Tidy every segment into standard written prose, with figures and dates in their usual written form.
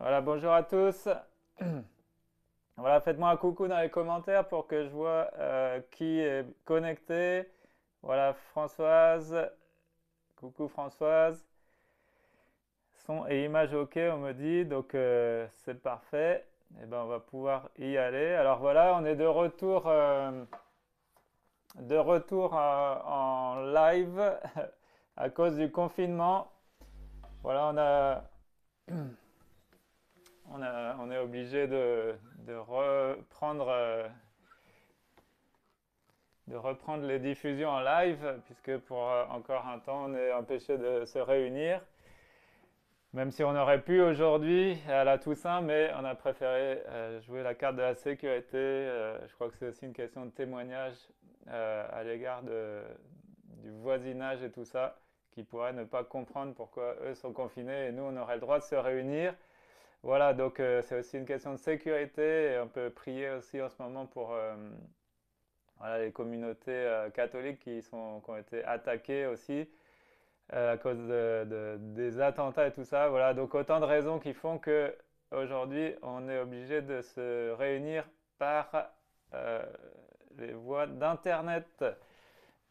Voilà, bonjour à tous. Voilà, faites-moi un coucou dans les commentaires pour que je vois qui est connecté. Voilà, Françoise. Coucou Françoise. Son et image OK, on me dit, donc c'est parfait. Et ben, on va pouvoir y aller. Alors voilà, on est de retour en live à cause du confinement. Voilà, on est obligé de reprendre. De reprendre les diffusions en live, puisque pour encore un temps, on est empêché de se réunir. Même si on aurait pu aujourd'hui à la Toussaint, mais on a préféré jouer la carte de la sécurité. Je crois que c'est aussi une question de témoignage à l'égard du voisinage et tout ça, qui pourraient ne pas comprendre pourquoi eux sont confinés et nous, on aurait le droit de se réunir. Voilà, donc c'est aussi une question de sécurité et on peut prier aussi en ce moment pour voilà, les communautés catholiques qui ont été attaquées aussi à cause des attentats et tout ça. Voilà, donc autant de raisons qui font que aujourd'hui on est obligé de se réunir par euh, les voies d'internet.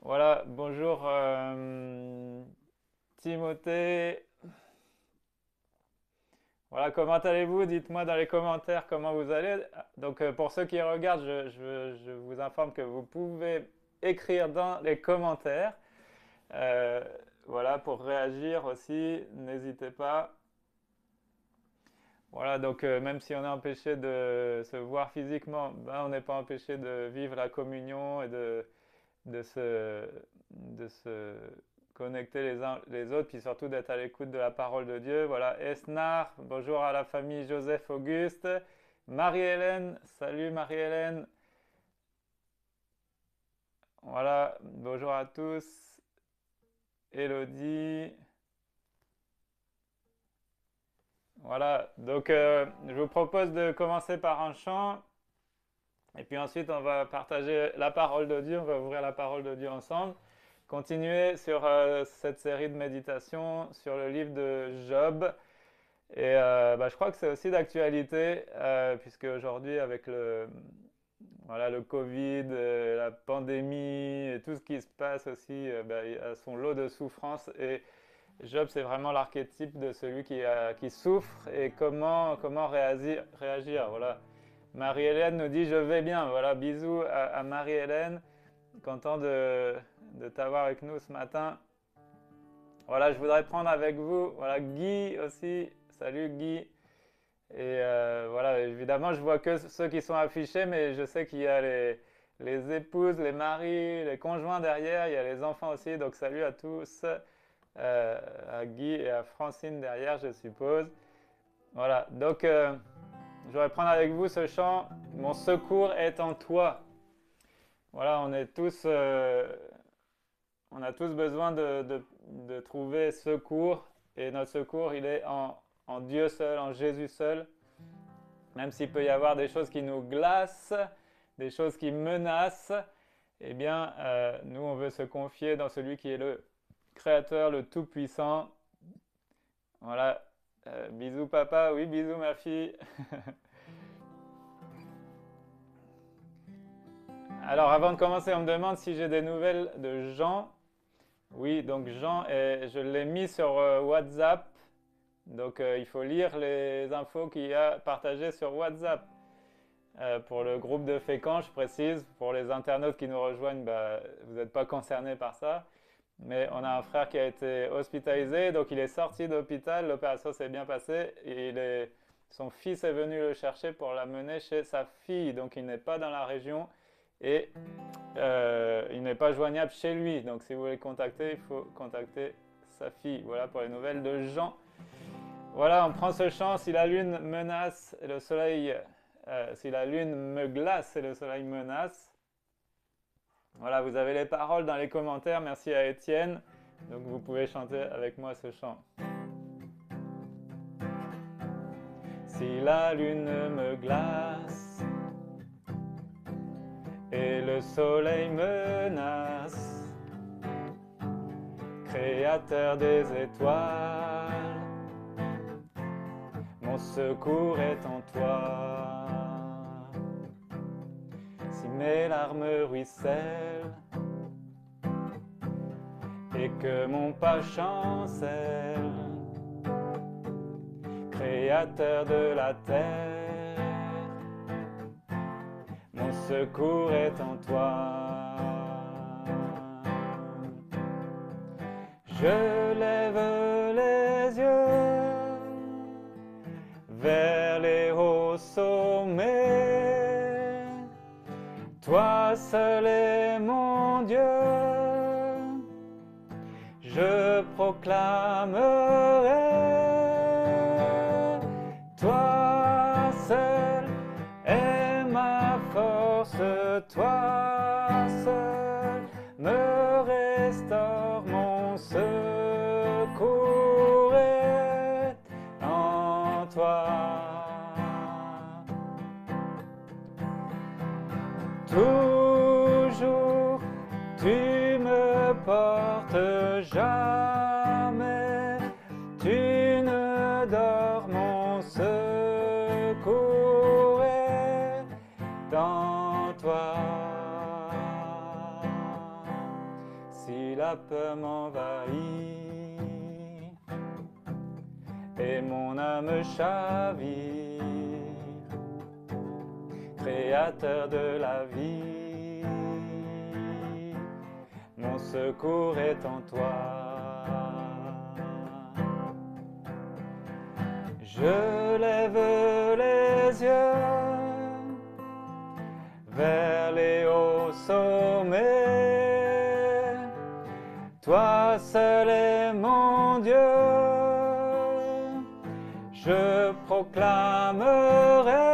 Voilà, bonjour Timothée. Voilà, comment allez-vous? Dites-moi dans les commentaires comment vous allez. Donc pour ceux qui regardent, je vous informe que vous pouvez écrire dans les commentaires. Euh, voilà, pour réagir aussi, n'hésitez pas. Voilà, donc même si on est empêché de se voir physiquement, ben, on n'est pas empêché de vivre la communion et de se, de se connecter les uns les autres, puis surtout d'être à l'écoute de la parole de Dieu. Voilà, Esnar, bonjour à la famille Joseph Auguste. Marie-Hélène, salut Marie-Hélène. Voilà, bonjour à tous. Elodie. Voilà, donc je vous propose de commencer par un chant, et puis ensuite on va partager la parole de Dieu, on va ouvrir la parole de Dieu ensemble, continuer sur cette série de méditations sur le livre de Job. Et bah, je crois que c'est aussi d'actualité, puisque aujourd'hui avec voilà, le Covid, la pandémie et tout ce qui se passe aussi, bah, il y a son lot de souffrances. Et Job, c'est vraiment l'archétype de celui qui souffre et comment réagir. Voilà. Marie-Hélène nous dit je vais bien. Voilà, bisous à Marie-Hélène. Content de t'avoir avec nous ce matin. Voilà, je voudrais prendre avec vous, voilà, Guy aussi. Salut Guy. Et voilà, évidemment, je vois que ceux qui sont affichés, mais je sais qu'il y a les épouses, les maris, les conjoints derrière, il y a les enfants aussi. Donc salut à tous, à Guy et à Francine derrière, je suppose. Voilà, donc je voudrais prendre avec vous ce chant, Mon secours est en toi. Voilà, on a tous besoin de trouver secours, et notre secours, il est en Dieu seul, en Jésus seul. Même s'il peut y avoir des choses qui nous glacent, des choses qui menacent, eh bien, nous, on veut se confier dans celui qui est le Créateur, le Tout-Puissant. Voilà. Bisous papa, oui, bisous ma fille. Alors, avant de commencer, on me demande si j'ai des nouvelles de Jean. Oui, donc Jean, je l'ai mis sur WhatsApp. Donc, il faut lire les infos qu'il y a partagées sur WhatsApp. Pour le groupe de Fécamp, je précise, pour les internautes qui nous rejoignent, bah, vous n'êtes pas concernés par ça. Mais on a un frère qui a été hospitalisé, donc il est sorti d'hôpital, l'opération s'est bien passée, et son fils est venu le chercher pour l'amener chez sa fille, donc il n'est pas dans la région et il n'est pas joignable chez lui. Donc si vous voulez le contacter, il faut contacter sa fille. Voilà pour les nouvelles de Jean. Voilà, on prend ce chant, si la lune menace et le soleil, si la lune me glace et le soleil menace. Voilà, vous avez les paroles dans les commentaires. Merci à Étienne. Donc vous pouvez chanter avec moi ce chant. Si la lune me glace et le soleil menace, Créateur des étoiles, mon secours est en toi. Si mes larmes ruissellent et que mon pas chancelle, Créateur de la terre, mon secours est en toi. Je lève les yeux vers les hauts sommets. Toi seul est mon Dieu. Je proclamerai. Toi seul est ma force. Toi seul me restaure. Mon secours est en toi. Toujours tu me portes, jamais tu ne dors. Mon secours est dans toi. Si la peur m'envahit et mon âme chavire, Créateur de la vie, mon secours est en toi. Je lève les yeux vers les hauts sommets. Toi seul est mon Dieu. Je proclamerai.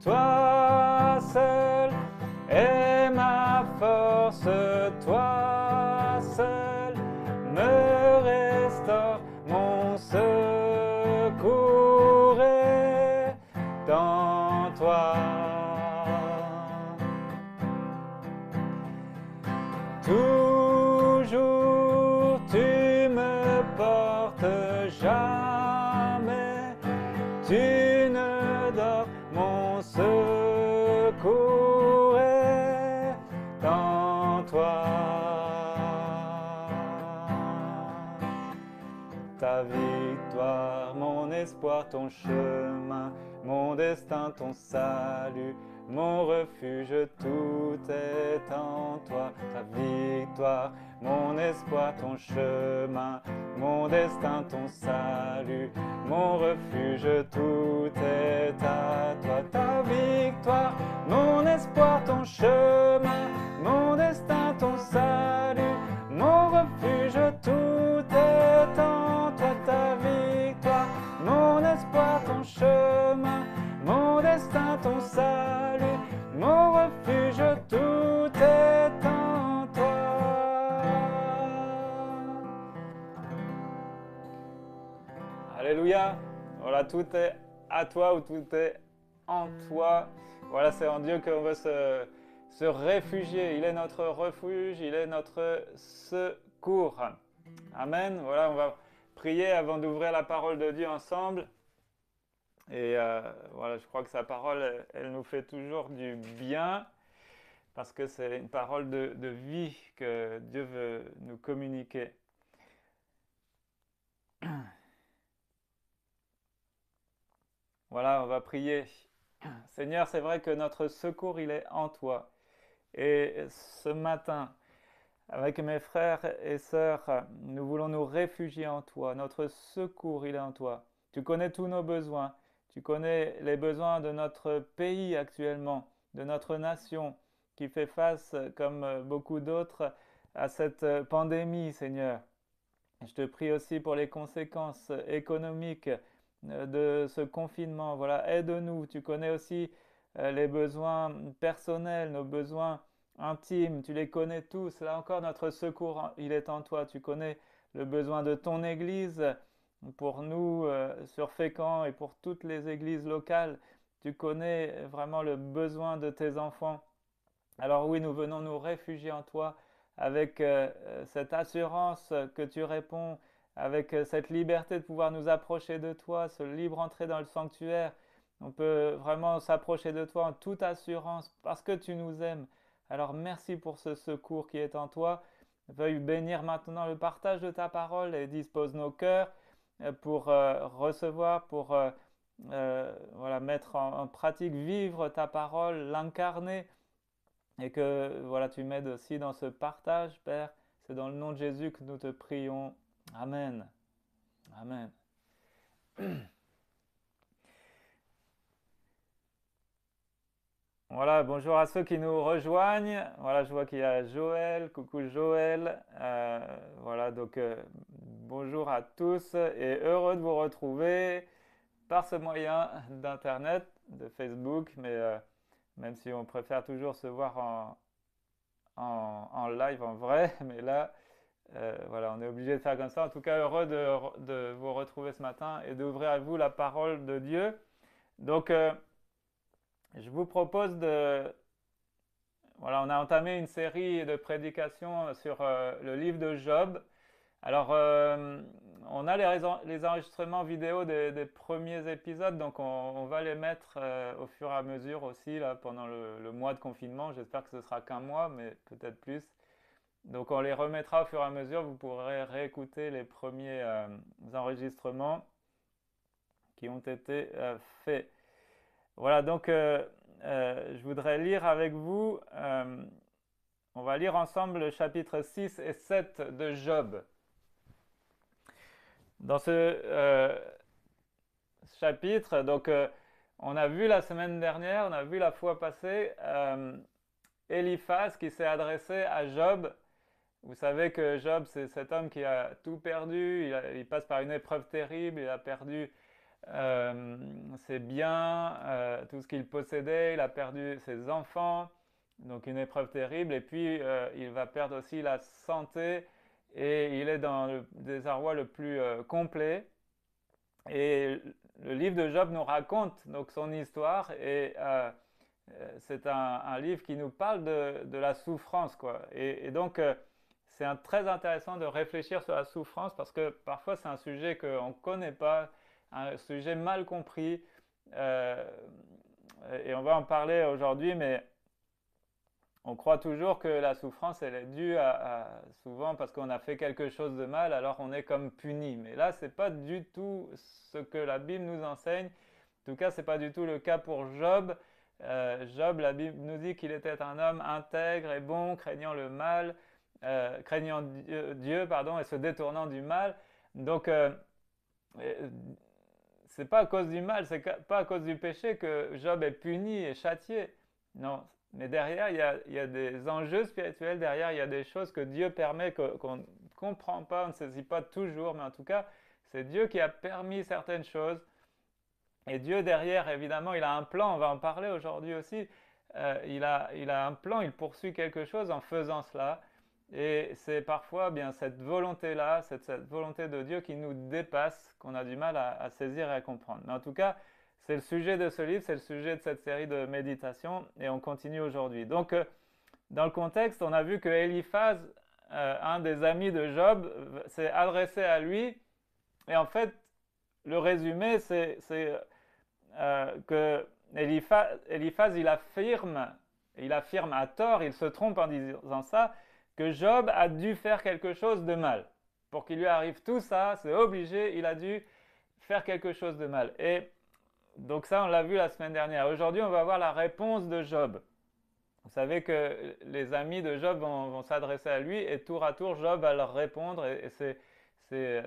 Toi seul est ma force, toi seul me restaure. Mon secours est dans toi. Toujours tu me portes, jamais tu ne dors. Mon secours est dans toi. Ta victoire, mon espoir, ton chemin, mon destin, ton salut, mon refuge, tout est en toi. Ta victoire, mon espoir, ton chemin, mon destin, ton salut, mon refuge, tout est à toi. Ta victoire, mon espoir, ton chemin, mon destin, ton salut, mon refuge, tout est en toi. Ta victoire, mon espoir, ton chemin, mon destin, ton salut, mon refuge, tout est en toi. Alléluia. Voilà, tout est à toi ou tout est en toi. Voilà, c'est en Dieu qu'on veut se réfugier. Il est notre refuge, il est notre secours. Amen. Voilà, on va prier avant d'ouvrir la parole de Dieu ensemble. Et voilà, je crois que sa parole, elle nous fait toujours du bien parce que c'est une parole de vie que Dieu veut nous communiquer. Voilà, on va prier. Seigneur, c'est vrai que notre secours, il est en toi. Et ce matin, avec mes frères et sœurs, nous voulons nous réfugier en toi. Notre secours, il est en toi. Tu connais tous nos besoins. Tu connais les besoins de notre pays actuellement, de notre nation, qui fait face, comme beaucoup d'autres, à cette pandémie, Seigneur. Je te prie aussi pour les conséquences économiques de ce confinement. Voilà, aide-nous. Tu connais aussi les besoins personnels, nos besoins intimes. Tu les connais tous. Là encore, notre secours, il est en toi. Tu connais le besoin de ton Église pour nous sur Fécamp et pour toutes les églises locales. Tu connais vraiment le besoin de tes enfants. Alors oui, nous venons nous réfugier en toi avec cette assurance que tu réponds avec cette liberté de pouvoir nous approcher de toi, ce libre entrée dans le sanctuaire. On peut vraiment s'approcher de toi en toute assurance parce que tu nous aimes. Alors merci pour ce secours qui est en toi. Veuille bénir maintenant le partage de ta parole et dispose nos cœurs pour recevoir, pour voilà, mettre en pratique, vivre ta parole, l'incarner et que voilà, tu m'aides aussi dans ce partage, Père. C'est dans le nom de Jésus que nous te prions. Amen. Amen. Voilà, bonjour à ceux qui nous rejoignent. Voilà, je vois qu'il y a Joël. Coucou Joël. Voilà, donc bonjour à tous et heureux de vous retrouver par ce moyen d'Internet, de Facebook, mais même si on préfère toujours se voir en live, en vrai, mais là, voilà, on est obligé de faire comme ça. En tout cas, heureux de vous retrouver ce matin et d'ouvrir à vous la parole de Dieu. Donc, je vous propose de... Voilà, on a entamé une série de prédications sur le livre de Job. Alors, on a les enregistrements vidéo des premiers épisodes, donc on va les mettre au fur et à mesure aussi là, pendant le mois de confinement. J'espère que ce sera qu'un mois, mais peut-être plus. Donc on les remettra au fur et à mesure. Vous pourrez réécouter les premiers enregistrements qui ont été faits. Voilà, donc je voudrais lire avec vous, on va lire ensemble le chapitre 6 et 7 de Job. Dans ce chapitre, donc on a vu la semaine dernière, on a vu la fois passée, Eliphaz qui s'est adressé à Job. Vous savez que Job, c'est cet homme qui a tout perdu, il passe par une épreuve terrible, il a perdu ses biens, tout ce qu'il possédait, il a perdu ses enfants, donc une épreuve terrible, et puis il va perdre aussi la santé, et il est dans le désarroi le plus complet. Et le livre de Job nous raconte donc son histoire, et c'est un livre qui nous parle de la souffrance, quoi. Et donc, c'est très intéressant de réfléchir sur la souffrance parce que parfois c'est un sujet qu'on ne connaît pas, un sujet mal compris. euh, et on va en parler aujourd'hui, mais on croit toujours que la souffrance, elle est due souvent parce qu'on a fait quelque chose de mal, alors on est comme puni. Mais là, c'est pas du tout ce que la Bible nous enseigne. En tout cas, c'est pas du tout le cas pour Job. Job, la Bible nous dit qu'il était un homme intègre et bon, craignant le mal, craignant Dieu, pardon, et se détournant du mal. Donc, c'est pas à cause du mal, c'est pas à cause du péché que Job est puni et châtié. Non, mais derrière, il y a des enjeux spirituels, derrière, il y a des choses que Dieu permet, qu'on ne comprend pas, on ne saisit pas toujours, mais en tout cas, c'est Dieu qui a permis certaines choses. Et Dieu derrière, évidemment, il a un plan, on va en parler aujourd'hui aussi. Il a un plan, il poursuit quelque chose en faisant cela. Et c'est parfois bien cette volonté-là, cette volonté de Dieu qui nous dépasse, qu'on a du mal à saisir et à comprendre. Mais en tout cas, c'est le sujet de ce livre, c'est le sujet de cette série de méditations, et on continue aujourd'hui. Donc, dans le contexte, on a vu que Eliphaz, un des amis de Job, s'est adressé à lui, et en fait, le résumé, c'est que Eliphaz, il affirme à tort, il se trompe en disant ça, que Job a dû faire quelque chose de mal. Pour qu'il lui arrive tout ça, c'est obligé, il a dû faire quelque chose de mal. Et donc ça, on l'a vu la semaine dernière. Aujourd'hui, on va voir la réponse de Job. Vous savez que les amis de Job vont s'adresser à lui et tour à tour, Job va leur répondre. Et c'est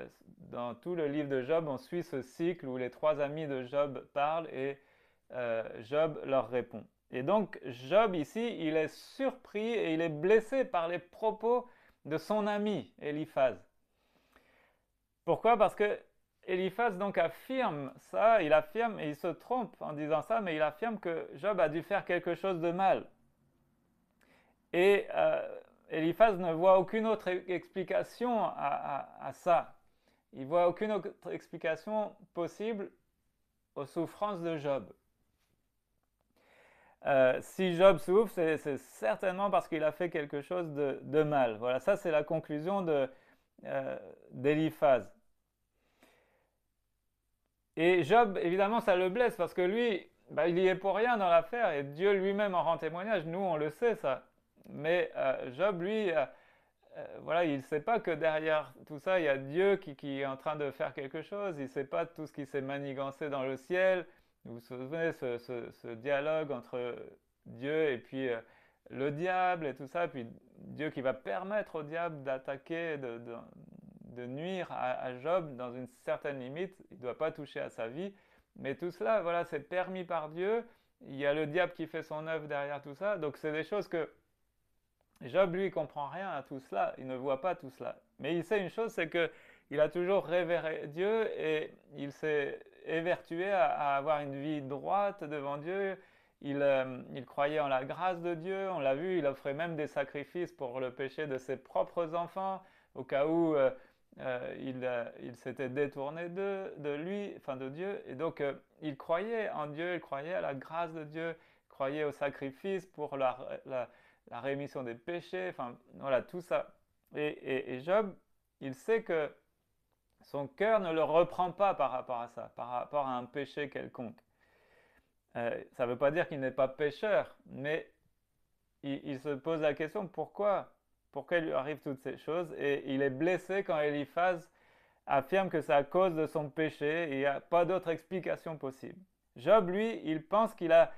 dans tout le livre de Job, on suit ce cycle où les trois amis de Job parlent et Job leur répond. Et donc Job ici, il est surpris et il est blessé par les propos de son ami Eliphaz. Pourquoi? Parce que Eliphaz donc affirme ça, il affirme, et il se trompe en disant ça, mais il affirme que Job a dû faire quelque chose de mal. Et Eliphaz ne voit aucune autre explication à ça. Il voit aucune autre explication possible aux souffrances de Job. Si Job souffre, c'est certainement parce qu'il a fait quelque chose de mal. Voilà, ça c'est la conclusion d'Eliphaz. Et Job, évidemment, ça le blesse parce que lui, bah, il y est pour rien dans l'affaire et Dieu lui-même en rend témoignage. Nous, on le sait, ça. Mais Job, lui, voilà, il ne sait pas que derrière tout ça, il y a Dieu qui est en train de faire quelque chose. Il ne sait pas tout ce qui s'est manigancé dans le ciel. Vous vous souvenez, ce dialogue entre Dieu et puis le diable et tout ça. Puis Dieu qui va permettre au diable d'attaquer, de nuire à Job dans une certaine limite. Il ne doit pas toucher à sa vie. Mais tout cela, voilà, c'est permis par Dieu. Il y a le diable qui fait son œuvre derrière tout ça. Donc c'est des choses que Job, lui, il comprend rien à tout cela, il ne voit pas tout cela. Mais il sait une chose, c'est que il a toujours révéré Dieu et il s'est évertué à avoir une vie droite devant Dieu. Il croyait en la grâce de Dieu, on l'a vu, il offrait même des sacrifices pour le péché de ses propres enfants, au cas où il s'était détourné de lui, enfin de Dieu. Et donc, il croyait en Dieu, il croyait à la grâce de Dieu, il croyait au sacrifice pour la rémission des péchés, enfin voilà, tout ça. Et Job, il sait que son cœur ne le reprend pas par rapport à ça, par rapport à un péché quelconque. Ça ne veut pas dire qu'il n'est pas pécheur, mais il se pose la question pourquoi il lui arrive toutes ces choses, et il est blessé quand Eliphaz affirme que c'est à cause de son péché, et il n'y a pas d'autre explication possible. Job, lui, il pense qu'il a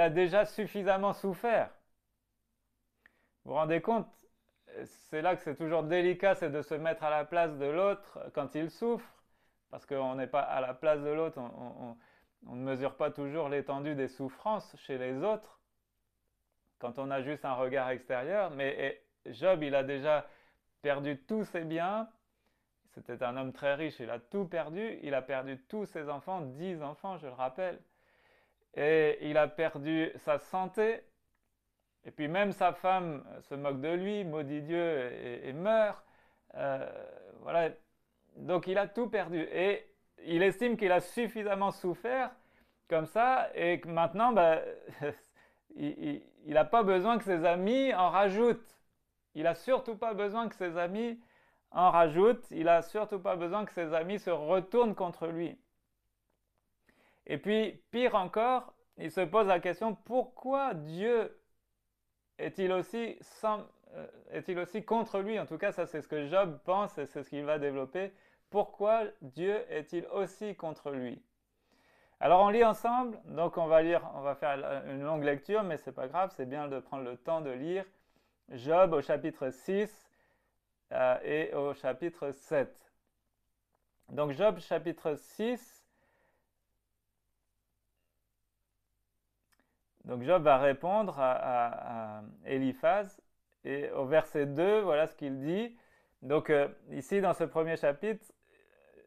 déjà suffisamment souffert. Vous vous rendez compte? C'est là que c'est toujours délicat, c'est de se mettre à la place de l'autre quand il souffre, parce qu'on n'est pas à la place de l'autre, on ne mesure pas toujours l'étendue des souffrances chez les autres, quand on a juste un regard extérieur. Mais Job, il a déjà perdu tous ses biens, c'était un homme très riche, il a tout perdu, il a perdu tous ses enfants, 10 enfants, je le rappelle, et il a perdu sa santé. Et puis même sa femme se moque de lui, maudit Dieu et meurt. Euh, voilà. Donc il a tout perdu. Et il estime qu'il a suffisamment souffert comme ça et que maintenant, ben, il n'a pas besoin que ses amis en rajoutent. Il n'a surtout pas besoin que ses amis en rajoutent. Il n'a surtout pas besoin que ses amis se retournent contre lui. Et puis, pire encore, il se pose la question, pourquoi Dieu est-il aussi contre lui? En tout cas, ça c'est ce que Job pense et c'est ce qu'il va développer. Pourquoi Dieu est-il aussi contre lui? Alors on lit ensemble, donc on va faire une longue lecture, mais c'est pas grave, c'est bien de prendre le temps de lire Job au chapitre 6 et au chapitre 7. Donc Job chapitre 6. Donc Job va répondre à Eliphaz et au verset 2, voilà ce qu'il dit. Donc ici dans ce premier chapitre,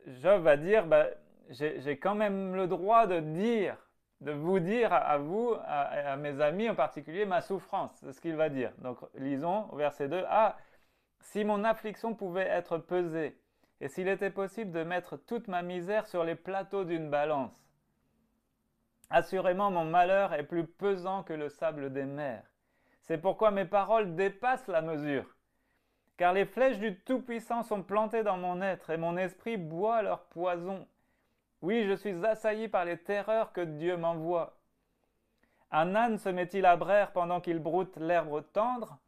Job va dire, bah, j'ai quand même le droit de vous dire à vous, à mes amis en particulier, ma souffrance. C'est ce qu'il va dire. Donc lisons au verset 2, ah, si mon affliction pouvait être pesée, et s'il était possible de mettre toute ma misère sur les plateaux d'une balance. Assurément, mon malheur est plus pesant que le sable des mers. C'est pourquoi mes paroles dépassent la mesure. Car les flèches du Tout-Puissant sont plantées dans mon être, et mon esprit boit leur poison. Oui, je suis assailli par les terreurs que Dieu m'envoie. Un âne se met-il à braire pendant qu'il broute l'herbe tendre?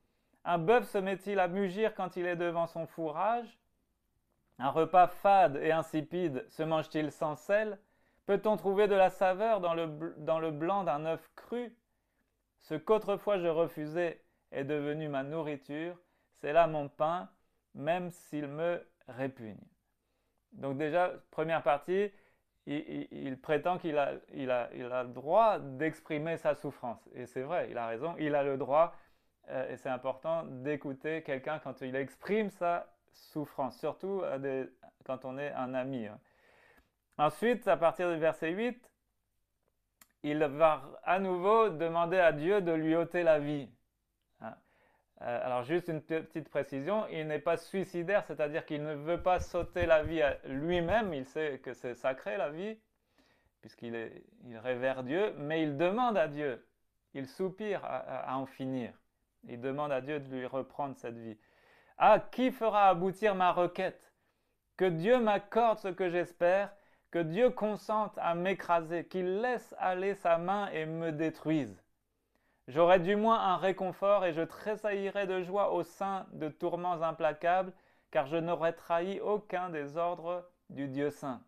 Un bœuf se met-il à mugir quand il est devant son fourrage? Un repas fade et insipide se mange-t-il sans sel? Peut-on trouver de la saveur dans le blanc d'un œuf cru? Ce qu'autrefois je refusais est devenu ma nourriture, c'est là mon pain, même s'il me répugne. Donc déjà, première partie, il prétend qu'il a le droit d'exprimer sa souffrance. Et c'est vrai, il a raison, il a le droit, et c'est important d'écouter quelqu'un quand il exprime sa souffrance, surtout quand on est un ami. Ensuite, à partir du verset 8, il va à nouveau demander à Dieu de lui ôter la vie. Alors juste une petite précision, il n'est pas suicidaire, c'est-à-dire qu'il ne veut pas s'ôter la vie à lui-même, il sait que c'est sacré la vie, puisqu'il révère Dieu, mais il demande à Dieu, il soupire à en finir, il demande à Dieu de lui reprendre cette vie. Ah, qui fera aboutir ma requête? Que Dieu m'accorde ce que j'espère, que Dieu consente à m'écraser, qu'il laisse aller sa main et me détruise. J'aurais du moins un réconfort et je tressaillirais de joie au sein de tourments implacables, car je n'aurais trahi aucun des ordres du Dieu saint.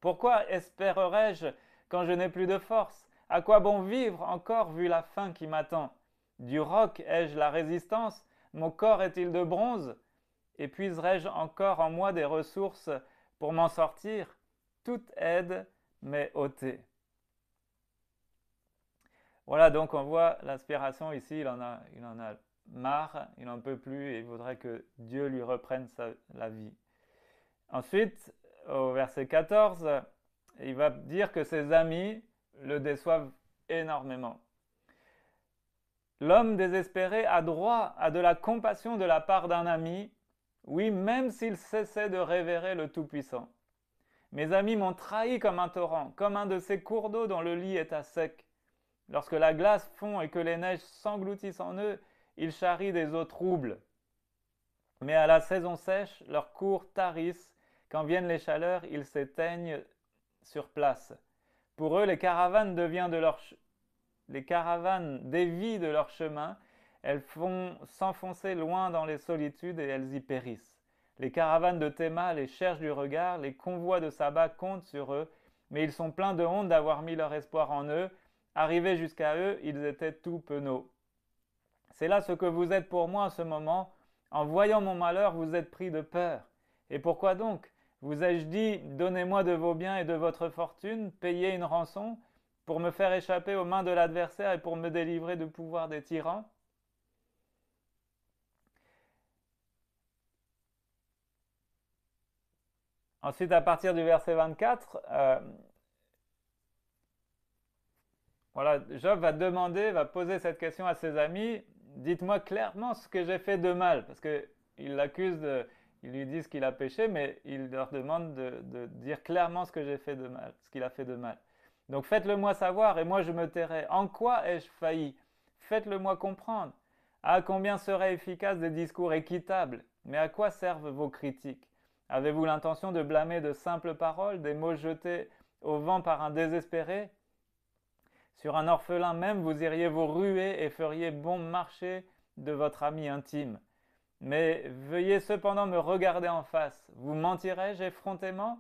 Pourquoi espérerais-je quand je n'ai plus de force? À quoi bon vivre encore vu la fin qui m'attend? Du roc ai-je la résistance? Mon corps est-il de bronze? Épuiserai-je encore en moi des ressources pour m'en sortir? Toute aide m'est ôtée. Voilà, donc on voit l'aspiration ici, il en a marre, il n'en peut plus et il voudrait que Dieu lui reprenne la vie. Ensuite, au verset 14, il va dire que ses amis le déçoivent énormément. L'homme désespéré a droit à de la compassion de la part d'un ami, oui, même s'il cessait de révérer le Tout-Puissant. Mes amis m'ont trahi comme un torrent, comme un de ces cours d'eau dont le lit est à sec. Lorsque la glace fond et que les neiges s'engloutissent en eux, ils charrient des eaux troubles. Mais à la saison sèche, leurs cours tarissent. Quand viennent les chaleurs, ils s'éteignent sur place. Pour eux, les caravanes dévient de leur chemin. Elles font s'enfoncer loin dans les solitudes et elles y périssent. Les caravanes de Théma les cherchent du regard, les convois de Saba comptent sur eux, mais ils sont pleins de honte d'avoir mis leur espoir en eux. Arrivés jusqu'à eux, ils étaient tout penauds. C'est là ce que vous êtes pour moi en ce moment. En voyant mon malheur, vous êtes pris de peur. Et pourquoi donc? Vous ai-je dit, donnez-moi de vos biens et de votre fortune, payez une rançon, pour me faire échapper aux mains de l'adversaire et pour me délivrer du pouvoir des tyrans? Ensuite, à partir du verset 24, voilà, Job va poser cette question à ses amis. Dites-moi clairement ce que j'ai fait de mal, parce qu'ils l'accusent, ils lui disent qu'il a péché, mais il leur demande de dire clairement ce que j'ai fait de mal, ce qu'il a fait de mal. Donc faites-le moi savoir et moi je me tairai. En quoi ai-je failli? Faites-le moi comprendre. Ah, combien seraient efficaces des discours équitables, mais à quoi servent vos critiques? Avez-vous l'intention de blâmer de simples paroles, des mots jetés au vent par un désespéré? Sur un orphelin même, vous iriez vous ruer et feriez bon marché de votre ami intime. Mais veuillez cependant me regarder en face. Vous mentirai-je effrontément?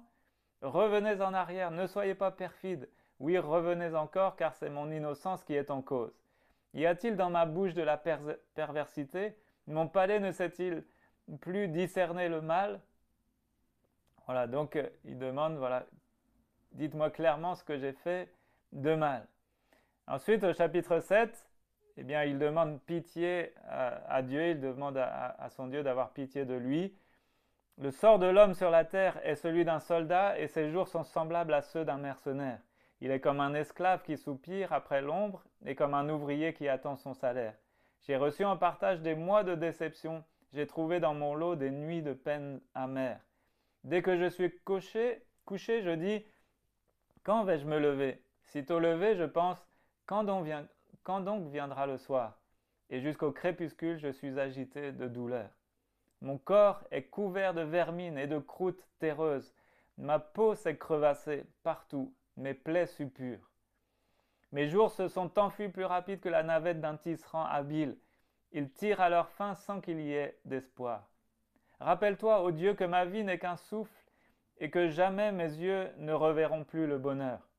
Revenez en arrière, ne soyez pas perfide. Oui, revenez encore, car c'est mon innocence qui est en cause. Y a-t-il dans ma bouche de la perversité? Mon palais ne sait-il plus discerner le mal? Voilà, donc il demande, voilà, dites-moi clairement ce que j'ai fait de mal. Ensuite, au chapitre 7, eh bien, il demande pitié à Dieu, il demande à son Dieu d'avoir pitié de lui. Le sort de l'homme sur la terre est celui d'un soldat et ses jours sont semblables à ceux d'un mercenaire. Il est comme un esclave qui soupire après l'ombre et comme un ouvrier qui attend son salaire. J'ai reçu en partage des mois de déception, j'ai trouvé dans mon lot des nuits de peine amères. Dès que je suis couché, je dis, quand vais-je me lever? Sitôt levé, je pense, quand donc viendra le soir? Et jusqu'au crépuscule, je suis agité de douleur. Mon corps est couvert de vermine et de croûtes terreuses. Ma peau s'est crevassée partout, mes plaies suppurent. Mes jours se sont enfuis plus rapides que la navette d'un tisserand habile. Ils tirent à leur fin sans qu'il y ait d'espoir. Rappelle-toi, ô Dieu, que ma vie n'est qu'un souffle et que jamais mes yeux ne reverront plus le bonheur.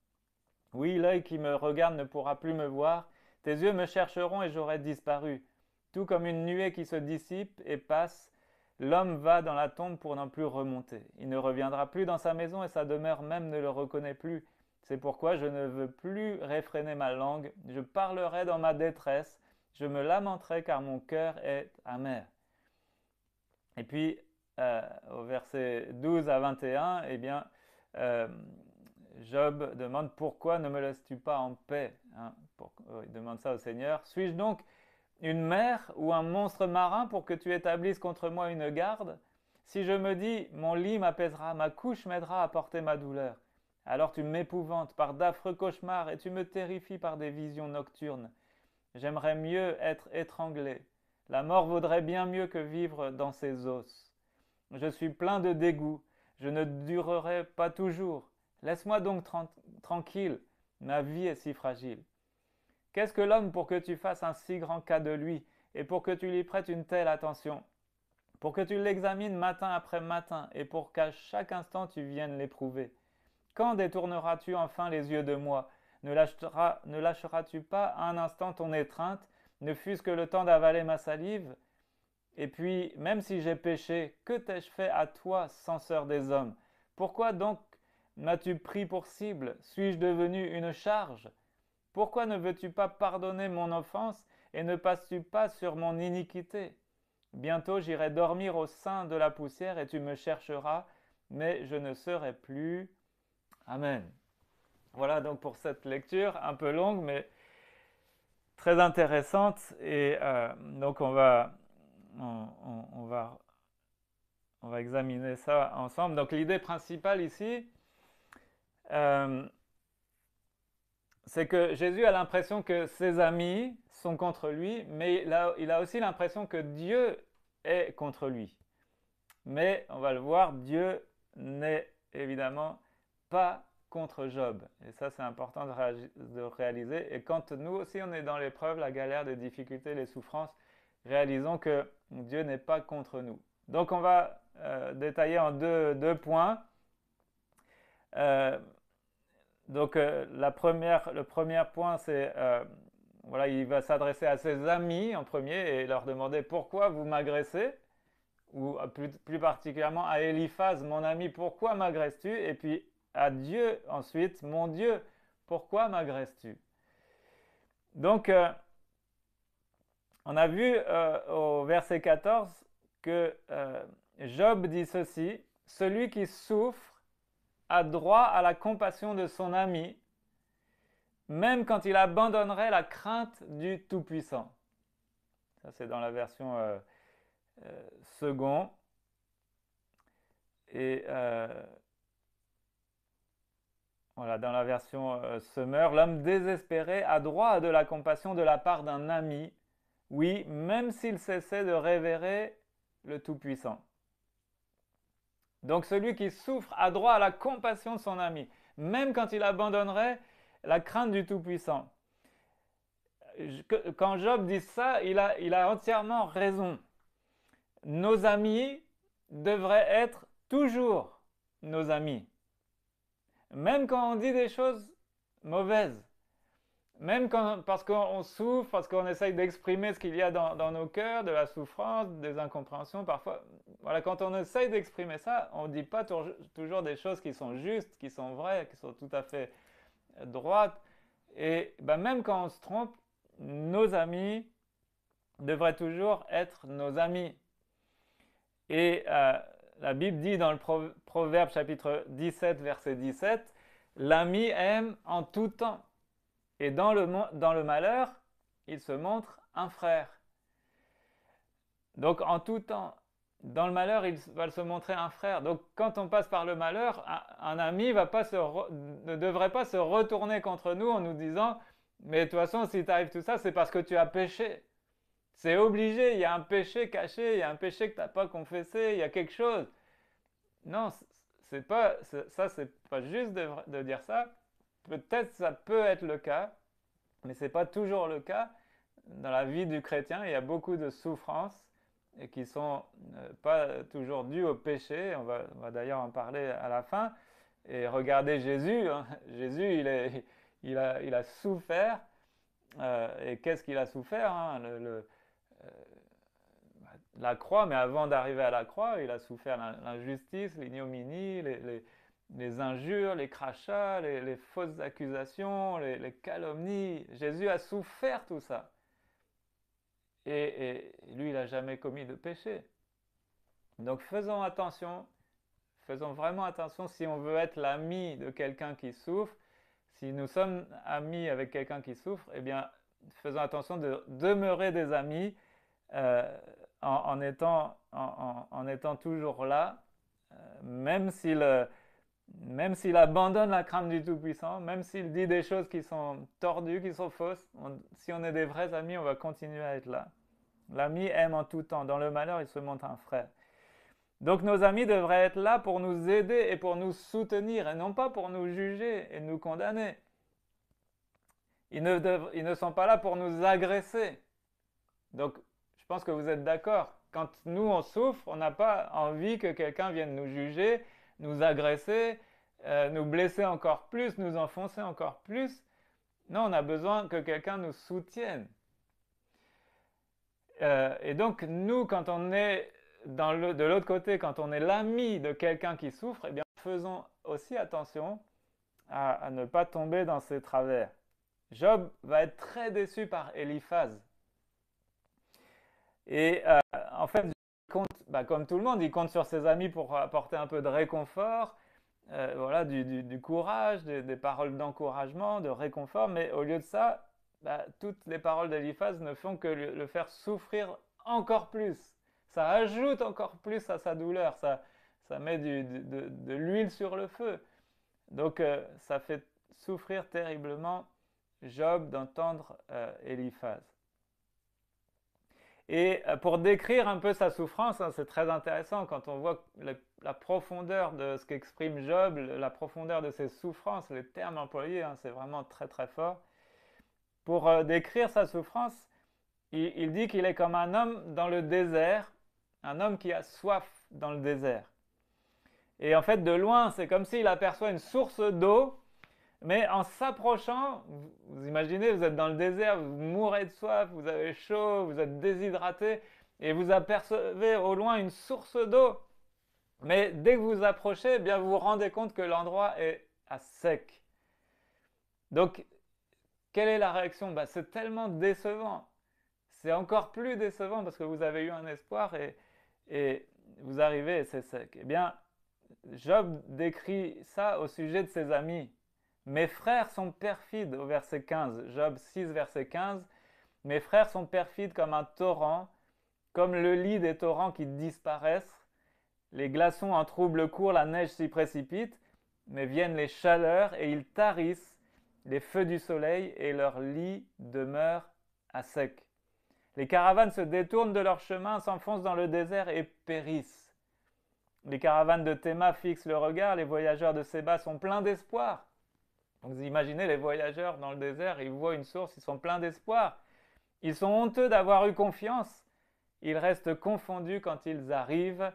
Oui, l'œil qui me regarde ne pourra plus me voir, tes yeux me chercheront et j'aurai disparu. Tout comme une nuée qui se dissipe et passe, l'homme va dans la tombe pour n'en plus remonter. Il ne reviendra plus dans sa maison et sa demeure même ne le reconnaît plus. C'est pourquoi je ne veux plus réfréner ma langue, je parlerai dans ma détresse, je me lamenterai car mon cœur est amer. Et puis, au verset 12 à 21, eh bien, Job demande pourquoi ne me laisses-tu pas en paix, hein? Il demande ça au Seigneur. Suis-je donc une mer ou un monstre marin pour que tu établisses contre moi une garde? Si je me dis mon lit m'apaisera, ma couche m'aidera à porter ma douleur, alors tu m'épouvantes par d'affreux cauchemars et tu me terrifies par des visions nocturnes. J'aimerais mieux être étranglé. La mort vaudrait bien mieux que vivre dans ses os. Je suis plein de dégoût. Je ne durerai pas toujours. Laisse-moi donc tranquille. Ma vie est si fragile. Qu'est-ce que l'homme pour que tu fasses un si grand cas de lui et pour que tu lui prêtes une telle attention? Pour que tu l'examines matin après matin et pour qu'à chaque instant tu viennes l'éprouver. Quand détourneras-tu enfin les yeux de moi? Ne lâcheras-tu pas un instant ton étreinte, ne fût-ce que le temps d'avaler ma salive? Et puis, même si j'ai péché, que t'ai-je fait à toi, censeur des hommes? Pourquoi donc m'as-tu pris pour cible? Suis-je devenu une charge? Pourquoi ne veux-tu pas pardonner mon offense et ne passes-tu pas sur mon iniquité? Bientôt j'irai dormir au sein de la poussière et tu me chercheras, mais je ne serai plus. Amen. Voilà donc pour cette lecture un peu longue mais très intéressante et donc on, on va, on va examiner ça ensemble. Donc l'idée principale ici, c'est que Jésus a l'impression que ses amis sont contre lui, mais il a aussi l'impression que Dieu est contre lui. Mais on va le voir, Dieu n'est évidemment pas contre Job. Et ça, c'est important de réaliser. Et quand nous aussi, on est dans l'épreuve, la galère, les difficultés, les souffrances, réalisons que Dieu n'est pas contre nous. Donc, on va détailler en deux points. Le premier point, c'est voilà, il va s'adresser à ses amis en premier et leur demander pourquoi vous m'agressez, ou plus particulièrement à Eliphaz, mon ami, pourquoi m'agresses-tu? Et puis à Dieu ensuite, mon Dieu, pourquoi m'agresses-tu? Donc, on a vu au verset 14 que Job dit ceci, celui qui souffre a droit à la compassion de son ami, même quand il abandonnerait la crainte du Tout-Puissant. Ça, c'est dans la version second. Et voilà, dans la version Summer, l'homme désespéré a droit à de la compassion de la part d'un ami, oui, même s'il cessait de révérer le Tout-Puissant. Donc celui qui souffre a droit à la compassion de son ami, même quand il abandonnerait la crainte du Tout-Puissant. Quand Job dit ça, il a entièrement raison. Nos amis devraient être toujours nos amis. Même quand on dit des choses mauvaises, même parce qu'on souffre, parce qu'on essaye d'exprimer ce qu'il y a dans nos cœurs, de la souffrance, des incompréhensions parfois. Voilà, quand on essaye d'exprimer ça, on ne dit pas toujours des choses qui sont justes, qui sont vraies, qui sont tout à fait droites. Et ben même quand on se trompe, nos amis devraient toujours être nos amis. Et la Bible dit dans le Proverbe chapitre 17, verset 17, l'ami aime en tout temps. Et dans le malheur, il se montre un frère. Donc en tout temps, dans le malheur, il va se montrer un frère. Donc quand on passe par le malheur, un ami ne devrait pas se retourner contre nous en nous disant « Mais de toute façon, si t'arrive tout ça, c'est parce que tu as péché. » C'est obligé, il y a un péché caché, il y a un péché que tu n'as pas confessé, il y a quelque chose. Non, c'est pas juste de dire ça. Peut-être ça peut être le cas, mais ce n'est pas toujours le cas. Dans la vie du chrétien, il y a beaucoup de souffrances et qui ne sont pas toujours dues au péché. On va d'ailleurs en parler à la fin. Et regardez Jésus. Hein. Jésus, il a souffert. Et qu'est-ce qu'il a souffert hein, la croix, mais avant d'arriver à la croix, il a souffert l'injustice, l'ignominie, les injures, les crachats, les fausses accusations, les calomnies. Jésus a souffert tout ça. Et lui, il n'a jamais commis de péché. Donc faisons attention, faisons vraiment attention si on veut être l'ami de quelqu'un qui souffre. Si nous sommes amis avec quelqu'un qui souffre, eh bien, faisons attention de demeurer des amis en étant toujours là, même s'il abandonne la crainte du Tout-Puissant, même s'il dit des choses qui sont tordues, qui sont fausses, si on est des vrais amis, on va continuer à être là. L'ami aime en tout temps. Dans le malheur, il se montre un frère. Donc nos amis devraient être là pour nous aider et pour nous soutenir et non pas pour nous juger et nous condamner. Ils ne sont pas là pour nous agresser. Donc je pense que vous êtes d'accord. Quand nous on souffre, on n'a pas envie que quelqu'un vienne nous juger, nous agresser, nous blesser encore plus, nous enfoncer encore plus. Non, on a besoin que quelqu'un nous soutienne. Et donc nous, quand on est de l'autre côté, quand on est l'ami de quelqu'un qui souffre, eh bien, faisons aussi attention à ne pas tomber dans ces travers. Job va être très déçu par Eliphaz. Et en fait, comme tout le monde, il compte sur ses amis pour apporter un peu de réconfort, voilà, du courage, des paroles d'encouragement, de réconfort. Mais au lieu de ça, toutes les paroles d'Eliphaz ne font que le faire souffrir encore plus. Ça ajoute encore plus à sa douleur, ça met de l'huile sur le feu. Donc ça fait souffrir terriblement Job d'entendre Eliphaz. Et pour décrire un peu sa souffrance, hein, c'est très intéressant quand on voit la profondeur de ce qu'exprime Job, la profondeur de ses souffrances, les termes employés, hein, c'est vraiment très très fort. Pour décrire sa souffrance, il dit qu'il est comme un homme dans le désert, un homme qui a soif dans le désert. Et en fait, de loin, c'est comme s'il aperçoit une source d'eau, mais en s'approchant, vous imaginez, vous êtes dans le désert, vous mourrez de soif, vous avez chaud, vous êtes déshydraté, et vous apercevez au loin une source d'eau. Mais dès que vous approchez, eh bien, vous vous rendez compte que l'endroit est à sec. Donc, quelle est la réaction? C'est tellement décevant. C'est encore plus décevant parce que vous avez eu un espoir et vous arrivez et c'est sec. Eh bien, Job décrit ça au sujet de ses amis. Mes frères sont perfides au verset 15. Job 6, verset 15. Mes frères sont perfides comme un torrent, comme le lit des torrents qui disparaissent. Les glaçons en trouble court, la neige s'y précipite, mais viennent les chaleurs et ils tarissent les feux du soleil et leur lit demeure à sec. Les caravanes se détournent de leur chemin, s'enfoncent dans le désert et périssent. Les caravanes de Théma fixent le regard, les voyageurs de Séba sont pleins d'espoir. Donc vous imaginez les voyageurs dans le désert, ils voient une source, ils sont pleins d'espoir. Ils sont honteux d'avoir eu confiance. Ils restent confondus quand ils arrivent.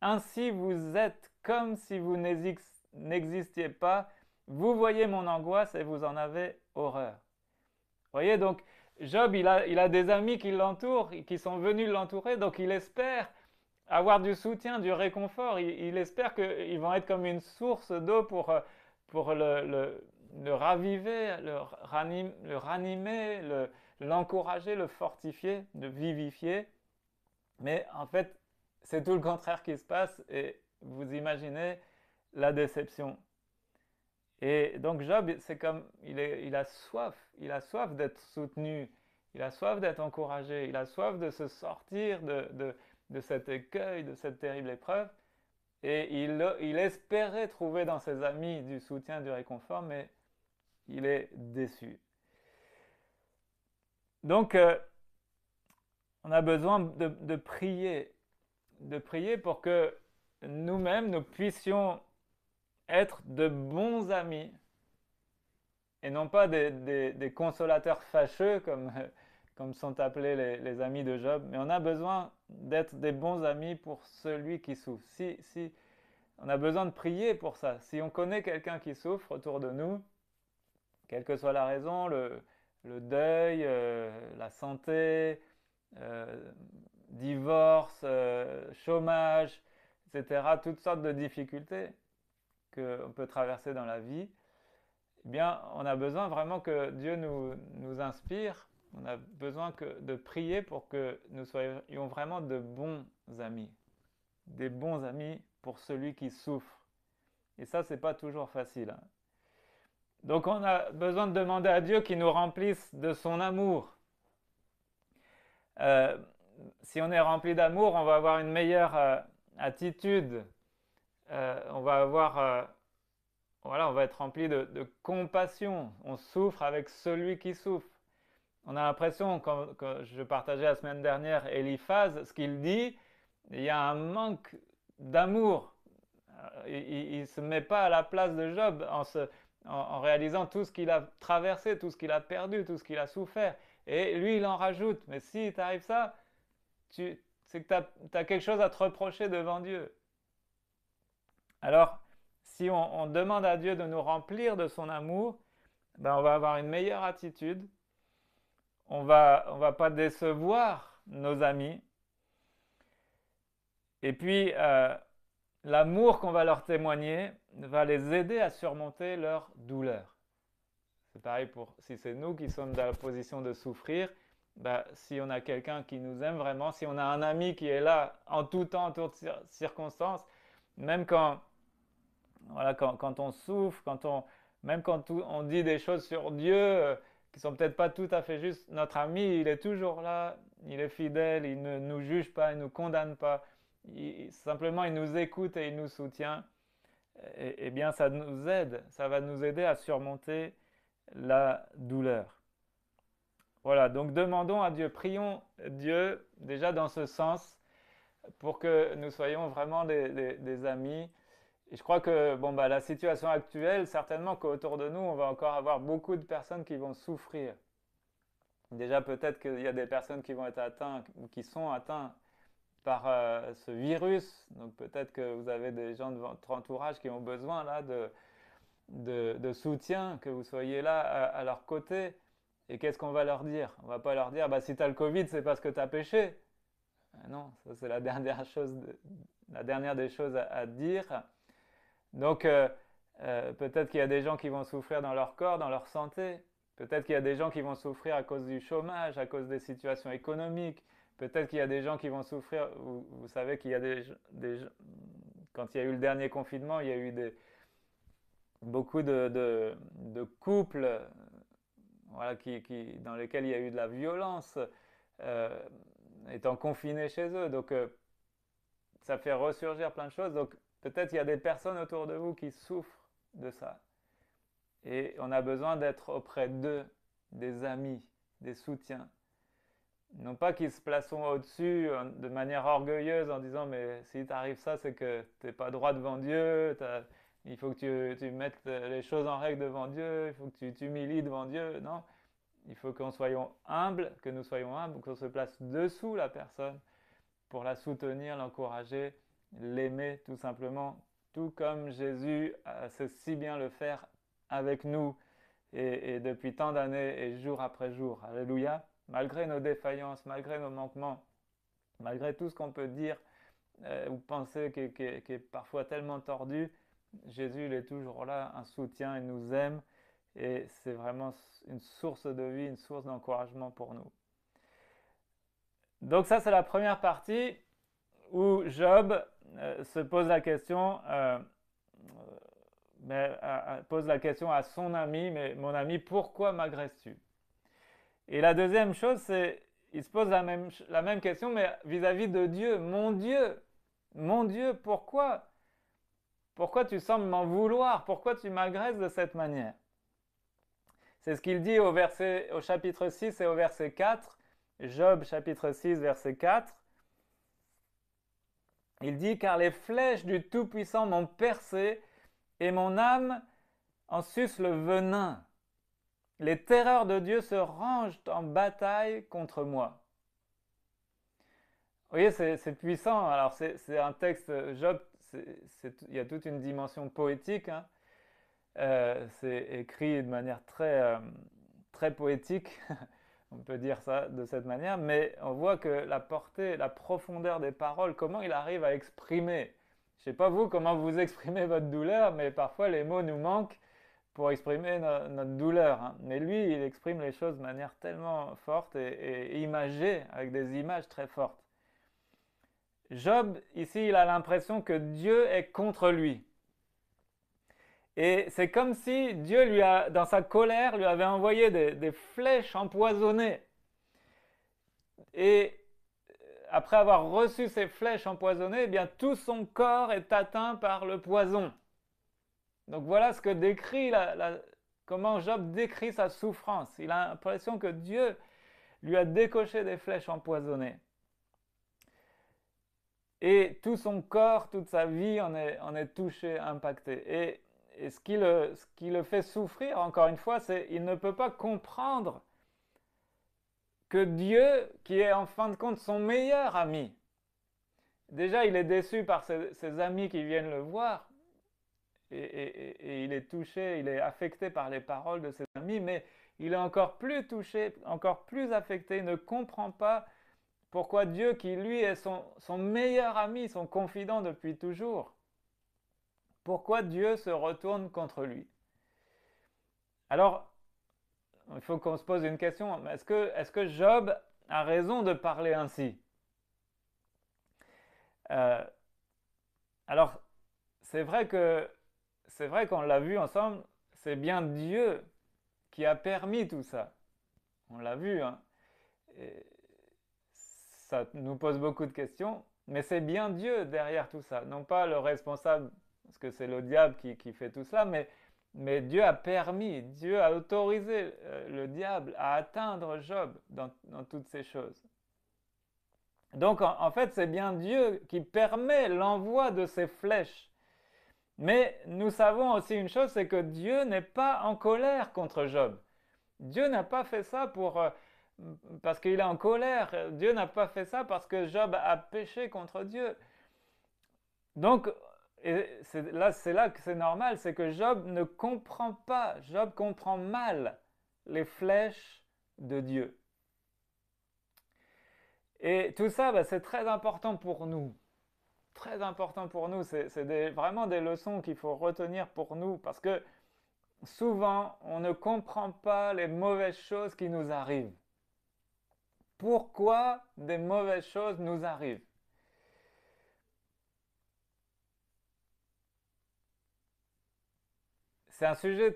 Ainsi vous êtes comme si vous n'existiez pas. Vous voyez mon angoisse et vous en avez horreur. Vous voyez, donc Job, il a des amis qui l'entourent, qui sont venus l'entourer, donc il espère avoir du soutien, du réconfort. Il espère qu'ils vont être comme une source d'eau pour le raviver, le ranimer, l'encourager, le fortifier, le vivifier. Mais en fait, c'est tout le contraire qui se passe et vous imaginez la déception. Et donc Job, c'est comme, il a soif d'être soutenu, il a soif d'être encouragé, il a soif de se sortir de cet écueil, de cette terrible épreuve. Et il espérait trouver dans ses amis du soutien, du réconfort, mais il est déçu. Donc, on a besoin de prier pour que nous-mêmes, nous puissions être de bons amis et non pas des consolateurs fâcheux comme sont appelés les amis de Job, mais on a besoin d'être des bons amis pour celui qui souffre. Si on a besoin de prier pour ça. Si on connaît quelqu'un qui souffre autour de nous, quelle que soit la raison, le deuil, la santé, divorce, chômage, etc., toutes sortes de difficultés qu'on peut traverser dans la vie, eh bien, on a besoin vraiment que Dieu nous inspire. On a besoin de prier pour que nous soyons vraiment de bons amis. Des bons amis pour celui qui souffre. Et ça, c'est pas toujours facile. Hein. Donc, on a besoin de demander à Dieu qu'il nous remplisse de son amour. Si on est rempli d'amour, on va avoir une meilleure attitude. On va être rempli de compassion. On souffre avec celui qui souffre. On a l'impression, quand je partageais la semaine dernière Eliphaz, ce qu'il dit, il y a un manque d'amour. Il ne se met pas à la place de Job en réalisant tout ce qu'il a traversé, tout ce qu'il a perdu, tout ce qu'il a souffert. Et lui, il en rajoute. Mais si t'arrive ça, c'est que tu as quelque chose à te reprocher devant Dieu. Alors, si on demande à Dieu de nous remplir de son amour, ben on va avoir une meilleure attitude. On va pas décevoir nos amis. Et puis, l'amour qu'on va leur témoigner va les aider à surmonter leur douleur. C'est pareil pour si c'est nous qui sommes dans la position de souffrir, bah, si on a quelqu'un qui nous aime vraiment, si on a un ami qui est là en tout temps, en toutes circonstances, même quand, voilà, quand on souffre, même quand on dit des choses sur Dieu qui sont peut-être pas tout à fait justes, notre ami, il est toujours là, il est fidèle, il ne nous juge pas, il ne nous condamne pas, simplement il nous écoute et il nous soutient. Et bien ça nous aide, ça va nous aider à surmonter la douleur. Voilà, donc demandons à Dieu, prions Dieu déjà dans ce sens pour que nous soyons vraiment des amis. Et je crois que bon, bah, la situation actuelle, certainement qu'autour de nous, on va encore avoir beaucoup de personnes qui vont souffrir. Déjà peut-être qu'il y a des personnes qui vont être atteintes ou qui sont atteintes par ce virus. Donc peut-être que vous avez des gens de votre entourage qui ont besoin là de soutien, que vous soyez là à leur côté. Et qu'est-ce qu'on va leur dire? On va pas leur dire, bah, si tu as le Covid, c'est parce que tu as péché. Non, ça c'est la dernière des choses à dire. Donc peut-être qu'il y a des gens qui vont souffrir dans leur corps, dans leur santé. Peut-être qu'il y a des gens qui vont souffrir à cause du chômage, à cause des situations économiques. Peut-être qu'il y a des gens qui vont souffrir. Vous savez qu'il y a quand il y a eu le dernier confinement, il y a eu beaucoup de couples voilà, dans lesquels il y a eu de la violence étant confinés chez eux. Donc ça fait ressurgir plein de choses. Donc peut-être il y a des personnes autour de vous qui souffrent de ça. Et on a besoin d'être auprès d'eux, des amis, des soutiens. Non pas qu'ils se placeront au-dessus de manière orgueilleuse en disant mais si t'arrive ça, c'est que t'es pas droit devant Dieu, il faut que tu mettes les choses en règle devant Dieu, il faut que tu t'humilies devant Dieu. Non, il faut que nous soyons humbles, qu'on se place dessous la personne pour la soutenir, l'encourager, l'aimer tout simplement, tout comme Jésus sait si bien le faire avec nous et depuis tant d'années et jour après jour. Alléluia. Malgré nos défaillances, malgré nos manquements, malgré tout ce qu'on peut dire ou penser qui est parfois tellement tordu, Jésus il est toujours là, un soutien, il nous aime et c'est vraiment une source de vie, une source d'encouragement pour nous. Donc ça c'est la première partie où Job se pose la question, pose la question à son ami, mais mon ami, pourquoi m'agresses-tu? Et la deuxième chose, c'est il se pose la même question, mais vis-à-vis de Dieu. Mon Dieu, pourquoi? Pourquoi tu sembles m'en vouloir? Pourquoi tu m'agresses de cette manière? C'est ce qu'il dit au chapitre 6 et au verset 4. Job chapitre 6, verset 4. Il dit, car les flèches du Tout-Puissant m'ont percé et mon âme en suce le venin. Les terreurs de Dieu se rangent en bataille contre moi. Vous voyez, c'est puissant. Alors, c'est un texte, Job, il y a toute une dimension poétique. Hein. C'est écrit de manière très poétique. On peut dire ça de cette manière. Mais on voit que la portée, la profondeur des paroles, comment il arrive à exprimer. Je ne sais pas vous, comment vous exprimez votre douleur, mais parfois les mots nous manquent pour exprimer notre douleur. Hein. Mais lui, il exprime les choses de manière tellement forte et imagée, avec des images très fortes. Job, ici, il a l'impression que Dieu est contre lui. Et c'est comme si Dieu, dans sa colère, lui avait envoyé des flèches empoisonnées. Et après avoir reçu ces flèches empoisonnées, eh bien, tout son corps est atteint par le poison. Donc voilà ce que décrit comment Job décrit sa souffrance. Il a l'impression que Dieu lui a décoché des flèches empoisonnées. Et tout son corps, toute sa vie en est touché, impacté. Et ce qui le fait souffrir, encore une fois, c'est qu'il ne peut pas comprendre que Dieu, qui est en fin de compte son meilleur ami, déjà il est déçu par ses amis qui viennent le voir, et il est touché, il est affecté par les paroles de ses amis, mais il est encore plus touché, encore plus affecté, il ne comprend pas pourquoi Dieu, qui lui est son meilleur ami, son confident depuis toujours, pourquoi Dieu se retourne contre lui. Alors, il faut qu'on se pose une question, est-ce que Job a raison de parler ainsi? euh, Alors, c'est vrai qu'on l'a vu ensemble, c'est bien Dieu qui a permis tout ça. On l'a vu, hein. Et ça nous pose beaucoup de questions, mais c'est bien Dieu derrière tout ça, non pas le responsable, parce que c'est le diable qui fait tout cela, mais Dieu a permis, Dieu a autorisé le diable à atteindre Job dans toutes ces choses. Donc en fait, c'est bien Dieu qui permet l'envoi de ces flèches. Mais nous savons aussi une chose, c'est que Dieu n'est pas en colère contre Job. Dieu n'a pas fait ça parce qu'il est en colère. Dieu n'a pas fait ça parce que Job a péché contre Dieu. Donc, c'est là que c'est normal, c'est que Job ne comprend pas, Job comprend mal les flèches de Dieu. Et tout ça, c'est très important pour nous. Très important pour nous. C'est vraiment des leçons qu'il faut retenir pour nous parce que souvent, on ne comprend pas les mauvaises choses qui nous arrivent. Pourquoi des mauvaises choses nous arrivent? C'est un sujet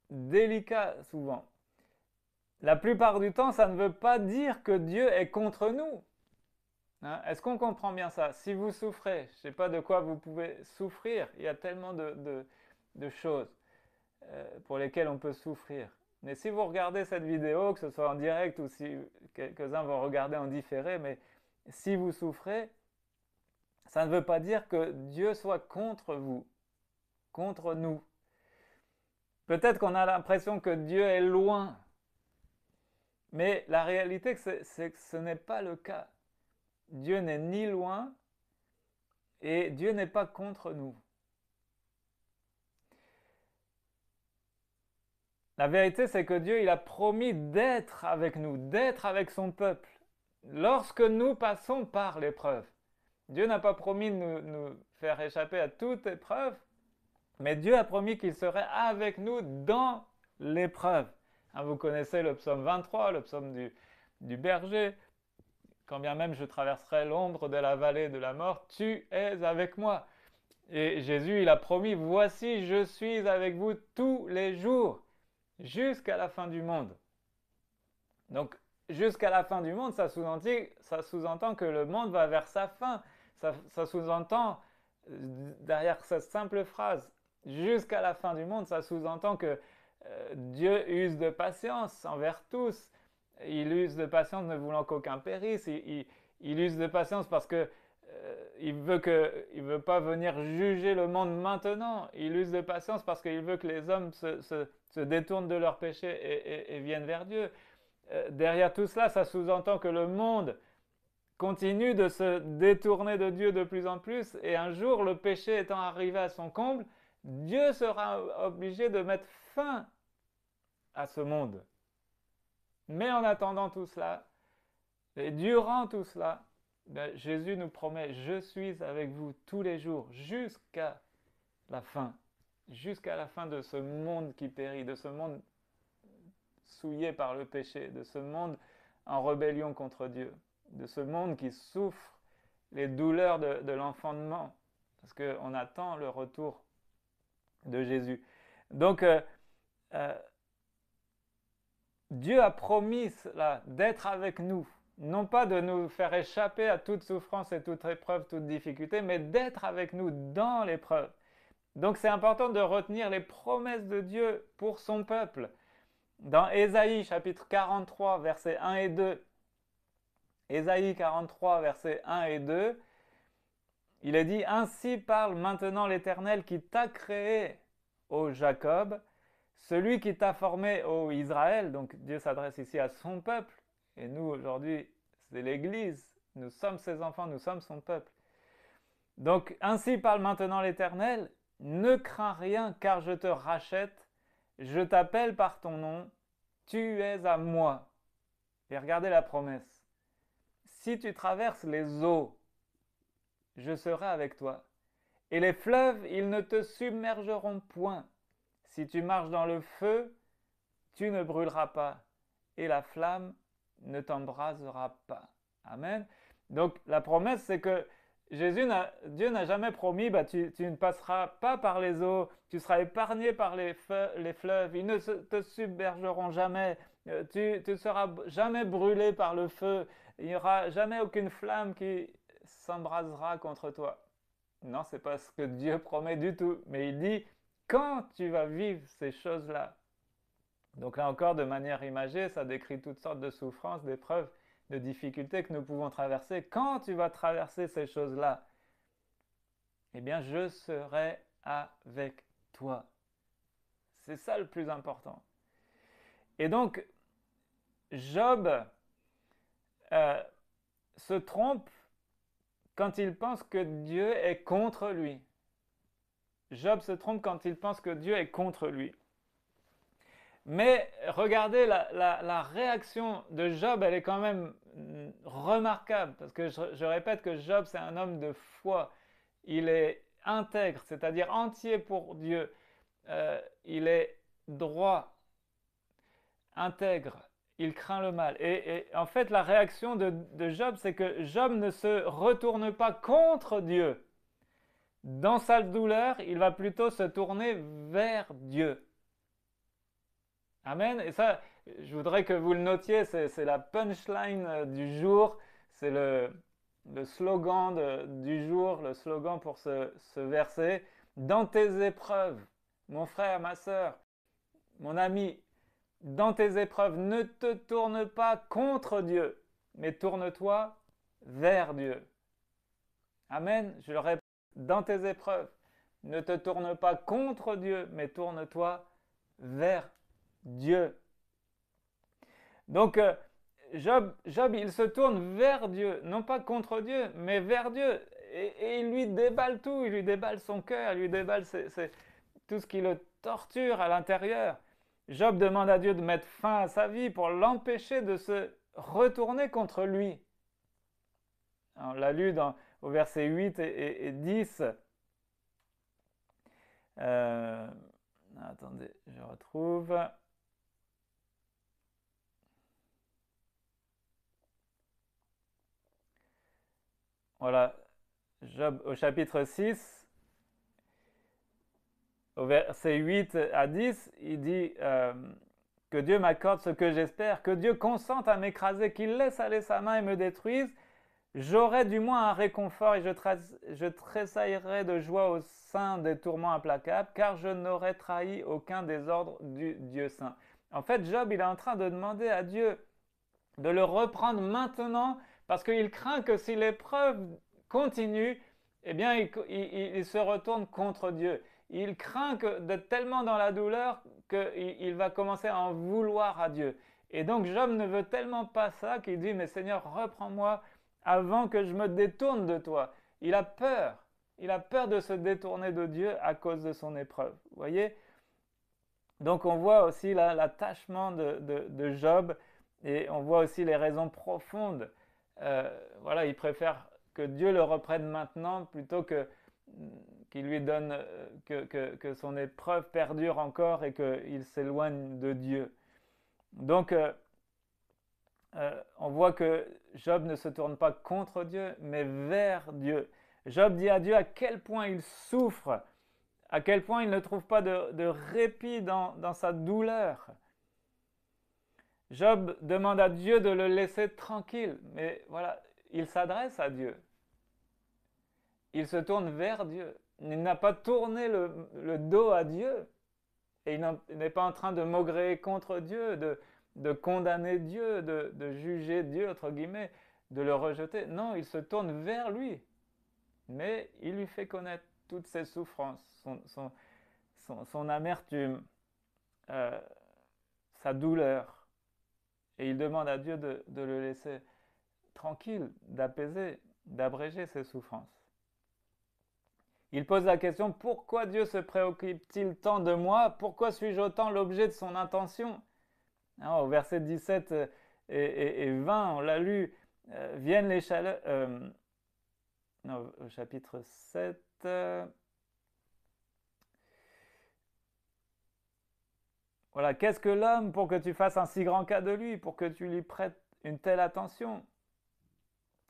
délicat souvent. La plupart du temps, ça ne veut pas dire que Dieu est contre nous. Hein? Est-ce qu'on comprend bien ça? Si vous souffrez, je ne sais pas de quoi vous pouvez souffrir, il y a tellement de choses pour lesquelles on peut souffrir. Mais si vous regardez cette vidéo, que ce soit en direct ou si quelques-uns vont regarder en différé, mais si vous souffrez, ça ne veut pas dire que Dieu soit contre vous, contre nous. Peut-être qu'on a l'impression que Dieu est loin, mais la réalité, c'est que ce n'est pas le cas. Dieu n'est ni loin et Dieu n'est pas contre nous. La vérité, c'est que Dieu, il a promis d'être avec nous, d'être avec son peuple, lorsque nous passons par l'épreuve. Dieu n'a pas promis de nous faire échapper à toute épreuve, mais Dieu a promis qu'il serait avec nous dans l'épreuve. Hein, vous connaissez le psaume 23, le psaume du berger. Quand bien même je traverserai l'ombre de la vallée de la mort, tu es avec moi. Et Jésus, il a promis, voici, je suis avec vous tous les jours, jusqu'à la fin du monde. Donc, jusqu'à la fin du monde, ça sous-entend que le monde va vers sa fin. Ça sous-entend, derrière cette simple phrase, jusqu'à la fin du monde, ça sous-entend que Dieu use de patience envers tous. Il use de patience ne voulant qu'aucun périsse. Il use de patience parce que il veut pas venir juger le monde maintenant. Il use de patience parce qu'il veut que les hommes se détournent de leurs péchés et viennent vers Dieu. Derrière tout cela, ça sous-entend que le monde continue de se détourner de Dieu de plus en plus, et un jour, le péché étant arrivé à son comble, Dieu sera obligé de mettre fin à ce monde. Mais en attendant tout cela, et durant tout cela, Jésus nous promet, je suis avec vous tous les jours jusqu'à la fin de ce monde qui périt, de ce monde souillé par le péché, de ce monde en rébellion contre Dieu, de ce monde qui souffre les douleurs de l'enfantement, parce qu'on attend le retour de Jésus. Donc, Dieu a promis cela, d'être avec nous, non pas de nous faire échapper à toute souffrance et toute épreuve, toute difficulté, mais d'être avec nous dans l'épreuve. Donc c'est important de retenir les promesses de Dieu pour son peuple. Dans Ésaïe chapitre 43, versets 1 et 2, Ésaïe 43, versets 1 et 2, il est dit, « Ainsi parle maintenant l'Éternel qui t'a créé, ô Jacob, celui qui t'a formé, ô Israël. » Donc Dieu s'adresse ici à son peuple. Et nous, aujourd'hui, c'est l'Église. Nous sommes ses enfants, nous sommes son peuple. Donc, ainsi parle maintenant l'Éternel, « Ne crains rien, car je te rachète. Je t'appelle par ton nom. Tu es à moi. » Et regardez la promesse. « Si tu traverses les eaux, je serai avec toi. Et les fleuves, ils ne te submergeront point. Si tu marches dans le feu, tu ne brûleras pas. Et la flamme ne t'embrasera pas. » Amen. Donc la promesse, c'est que Dieu n'a jamais promis, tu ne passeras pas par les eaux, tu seras épargné par les fleuves, ils ne te submergeront jamais, tu ne seras jamais brûlé par le feu, il n'y aura jamais aucune flamme qui s'embrasera contre toi. Non, ce n'est pas ce que Dieu promet du tout, mais il dit quand tu vas vivre ces choses-là. Donc là encore, de manière imagée, ça décrit toutes sortes de souffrances, d'épreuves, de difficultés que nous pouvons traverser. Quand tu vas traverser ces choses-là, eh bien, je serai avec toi. C'est ça le plus important. Et donc, Job se trompe quand il pense que Dieu est contre lui. Job se trompe quand il pense que Dieu est contre lui. Mais regardez, la réaction de Job, elle est quand même remarquable, parce que je répète que Job, c'est un homme de foi. Il est intègre, c'est-à-dire entier pour Dieu. Il est droit, intègre, il craint le mal. Et en fait, la réaction de Job, c'est que Job ne se retourne pas contre Dieu. Dans sa douleur, il va plutôt se tourner vers Dieu. Amen. Et ça, je voudrais que vous le notiez, c'est la punchline du jour, c'est le slogan du jour, le slogan pour ce verset. Dans tes épreuves, mon frère, ma sœur, mon ami, dans tes épreuves, ne te tourne pas contre Dieu, mais tourne-toi vers Dieu. Amen. Je le répète, dans tes épreuves, ne te tourne pas contre Dieu, mais tourne-toi vers Dieu. Donc, Job, il se tourne vers Dieu, non pas contre Dieu, mais vers Dieu. Et il lui déballe tout, il lui déballe son cœur, il lui déballe tout ce qui le torture à l'intérieur. Job demande à Dieu de mettre fin à sa vie pour l'empêcher de se retourner contre lui. On l'a lu au verset 8 et 10. Attendez, je retrouve. Voilà, Job au chapitre 6, au verset 8 à 10, il dit que Dieu m'accorde ce que j'espère, que Dieu consente à m'écraser, qu'il laisse aller sa main et me détruise. J'aurai du moins un réconfort et je tressaillerai de joie au sein des tourments implacables, car je n'aurai trahi aucun des ordres du Dieu saint. En fait, Job, il est en train de demander à Dieu de le reprendre maintenant, parce qu'il craint que si l'épreuve continue, eh bien, il se retourne contre Dieu. Il craint d'être tellement dans la douleur qu'il va commencer à en vouloir à Dieu. Et donc, Job ne veut tellement pas ça qu'il dit, mais Seigneur, reprends-moi avant que je me détourne de toi. Il a peur de se détourner de Dieu à cause de son épreuve. Vous voyez? Donc, on voit aussi l'attachement de Job. Et on voit aussi les raisons profondes. Voilà, il préfère que Dieu le reprenne maintenant plutôt qu'il lui donne que son épreuve perdure encore et qu'il s'éloigne de Dieu. Donc, on voit que Job ne se tourne pas contre Dieu, mais vers Dieu. Job dit à Dieu à quel point il souffre, à quel point il ne trouve pas de répit dans sa douleur. Job demande à Dieu de le laisser tranquille, mais voilà, il s'adresse à Dieu. Il se tourne vers Dieu. Il n'a pas tourné le dos à Dieu. Et il n'est pas en train de maugréer contre Dieu, de condamner Dieu, de juger Dieu, entre guillemets. de le rejeter. Non, il se tourne vers lui, mais il lui fait connaître toutes ses souffrances, son amertume, euh, sa douleur. Et il demande à Dieu de le laisser tranquille, d'apaiser, d'abréger ses souffrances. Il pose la question, pourquoi Dieu se préoccupe-t-il tant de moi? Pourquoi suis-je autant l'objet de son intention? Au verset 17 et 20, on l'a lu, viennent les chaleurs... non, au chapitre 7... voilà, qu'est-ce que l'homme pour que tu fasses un si grand cas de lui, pour que tu lui prêtes une telle attention?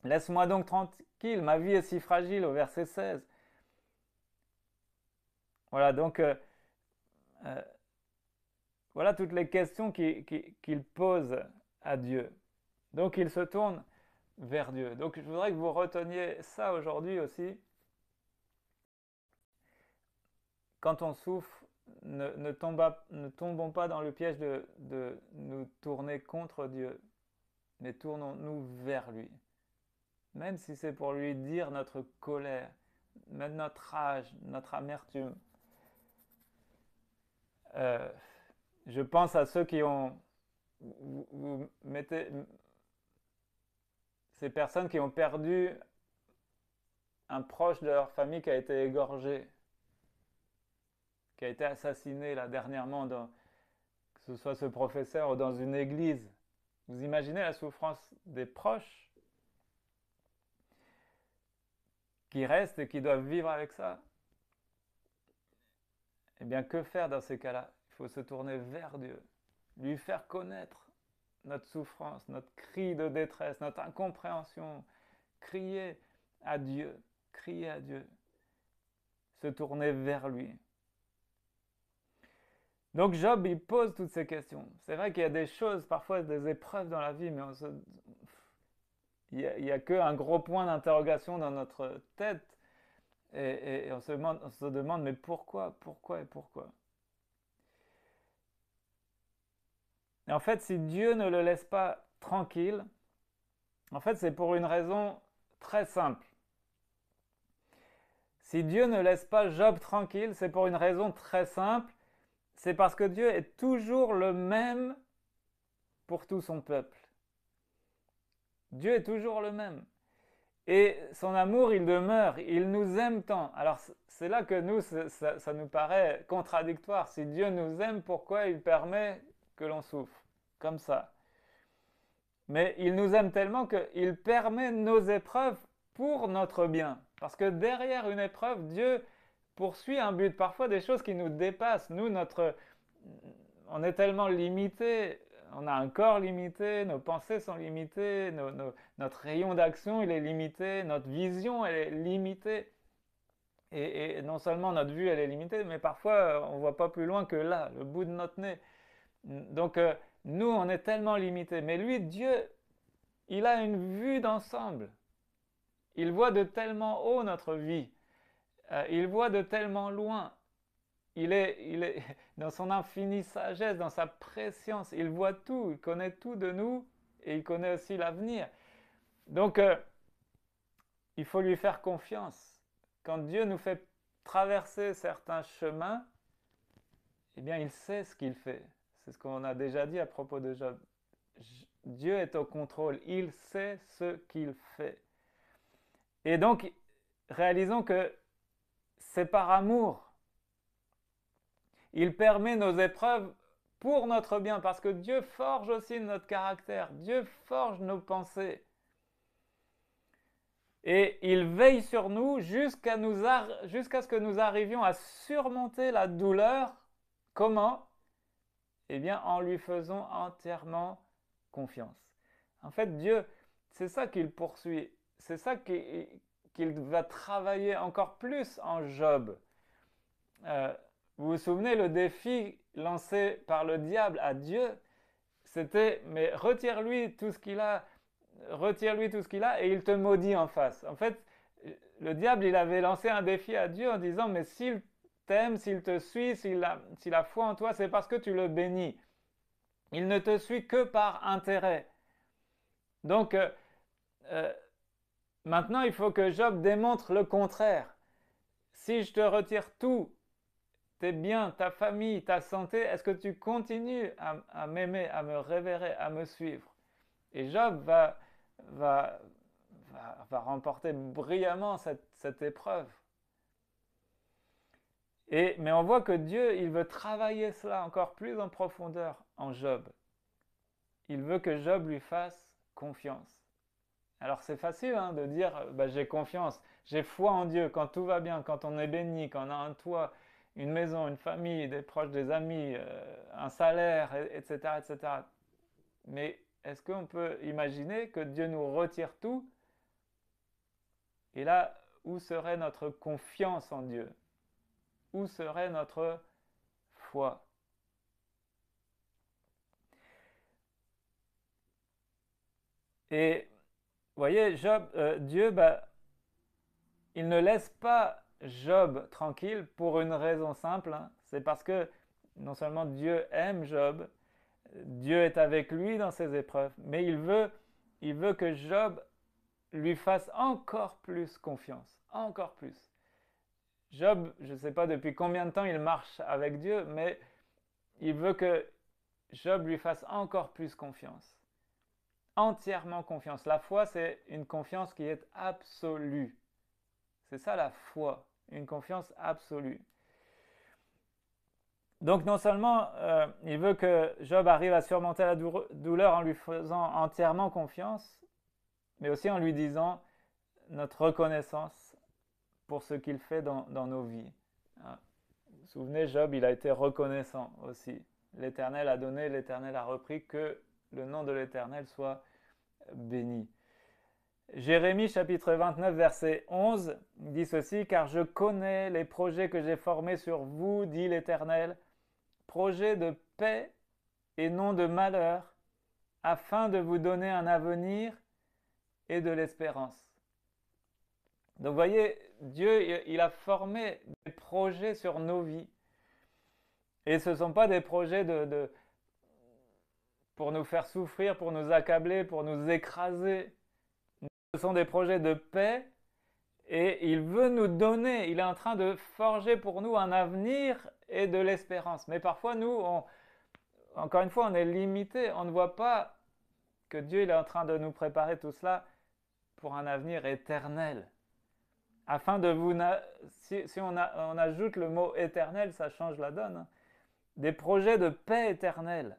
Laisse-moi donc tranquille, ma vie est si fragile, au verset 16. Voilà, donc, voilà toutes les questions qu'il pose à Dieu. Donc, il se tourne vers Dieu. Donc, je voudrais que vous reteniez ça aujourd'hui aussi. Quand on souffre, ne tombons pas dans le piège de nous tourner contre Dieu, mais tournons-nous vers lui. Même si c'est pour lui dire notre colère, même notre rage, notre amertume. Je pense à ceux qui ont... Vous mettez... Ces personnes qui ont perdu un proche de leur famille qui a été égorgé, qui a été assassiné là dernièrement, que ce soit ce professeur ou dans une église. Vous imaginez la souffrance des proches qui restent et qui doivent vivre avec ça? Eh bien, que faire dans ces cas-là? Il faut se tourner vers Dieu, lui faire connaître notre souffrance, notre cri de détresse, notre incompréhension. Crier à Dieu, se tourner vers lui. Donc Job, il pose toutes ces questions. C'est vrai qu'il y a des choses, parfois des épreuves dans la vie, mais il n'y a qu'un gros point d'interrogation dans notre tête. Et on se demande, mais pourquoi? Et en fait, si Dieu ne le laisse pas tranquille, en fait, c'est pour une raison très simple. Si Dieu ne laisse pas Job tranquille, c'est pour une raison très simple. C'est parce que Dieu est toujours le même pour tout son peuple. Dieu est toujours le même. Et son amour, il demeure, il nous aime tant. Alors c'est là que nous, ça nous paraît contradictoire. Si Dieu nous aime, pourquoi il permet que l'on souffre comme ça? Mais il nous aime tellement qu'il permet nos épreuves pour notre bien. Parce que derrière une épreuve, Dieu poursuit un but, parfois des choses qui nous dépassent. Nous, on est tellement limité, on a un corps limité, nos pensées sont limitées, notre rayon d'action il est limité, notre vision elle est limitée. Et non seulement notre vue elle est limitée, mais parfois on ne voit pas plus loin que là, le bout de notre nez. Donc nous on est tellement limité. Mais lui, Dieu, il a une vue d'ensemble. Il voit de tellement haut notre vie. Il voit de tellement loin. Il est dans son infinie sagesse, dans sa préscience. Il voit tout, il connaît tout de nous et il connaît aussi l'avenir. Donc, il faut lui faire confiance. Quand Dieu nous fait traverser certains chemins, eh bien, il sait ce qu'il fait. C'est ce qu'on a déjà dit à propos de Job. Dieu est au contrôle, il sait ce qu'il fait. Et donc, réalisons que c'est par amour. Il permet nos épreuves pour notre bien, parce que Dieu forge aussi notre caractère, Dieu forge nos pensées. Et il veille sur nous jusqu'à ce que nous arrivions à surmonter la douleur. Comment? Eh bien, en lui faisant entièrement confiance. En fait, Dieu, c'est ça qu'il poursuit. C'est ça qu'il va travailler encore plus en Job. Vous vous souvenez, le défi lancé par le diable à Dieu, c'était, mais retire-lui tout ce qu'il a, et il te maudit en face. En fait, le diable, il avait lancé un défi à Dieu en disant, mais s'il t'aime, s'il te suit, s'il a foi en toi, c'est parce que tu le bénis. Il ne te suit que par intérêt. Donc, euh, maintenant, il faut que Job démontre le contraire. Si je te retire tout, tes biens, ta famille, ta santé, est-ce que tu continues à m'aimer, à me révérer, à me suivre? Et Job va, va remporter brillamment cette épreuve. Mais on voit que Dieu, il veut travailler cela encore plus en profondeur en Job. Il veut que Job lui fasse confiance. Alors c'est facile de dire bah, j'ai confiance, j'ai foi en Dieu quand tout va bien, quand on est béni, quand on a un toit, une maison, une famille, des proches, des amis, un salaire, etc., etc. Mais est-ce qu'on peut imaginer que Dieu nous retire tout? Et là, où serait notre confiance en Dieu? Où serait notre foi? Et vous voyez, Dieu, bah, il ne laisse pas Job tranquille pour une raison simple. C'est parce que non seulement Dieu aime Job, Dieu est avec lui dans ses épreuves, mais il veut que Job lui fasse encore plus confiance, encore plus. Job, je ne sais pas depuis combien de temps il marche avec Dieu, mais il veut que Job lui fasse encore plus confiance. Entièrement confiance. La foi, c'est une confiance qui est absolue. C'est ça la foi, une confiance absolue. Donc non seulement il veut que Job arrive à surmonter la douleur en lui faisant entièrement confiance, mais aussi en lui disant notre reconnaissance pour ce qu'il fait dans nos vies. Vous vous souvenez, Job, il a été reconnaissant aussi. L'Éternel a donné, l'Éternel a repris, que le nom de l'Éternel soit béni. Jérémie chapitre 29 verset 11 dit ceci: car je connais les projets que j'ai formés sur vous, dit l'Éternel, projets de paix et non de malheur, afin de vous donner un avenir et de l'espérance. Donc vous voyez, Dieu, il a formé des projets sur nos vies. Et ce ne sont pas des projets pour nous faire souffrir, pour nous accabler, pour nous écraser. Ce sont des projets de paix et il veut nous donner, il est en train de forger pour nous un avenir et de l'espérance. Mais parfois, nous, encore une fois, on est limité, on ne voit pas que Dieu il est en train de nous préparer tout cela pour un avenir éternel. Afin de vous... Si on ajoute le mot éternel, ça change la donne. Des projets de paix éternelle.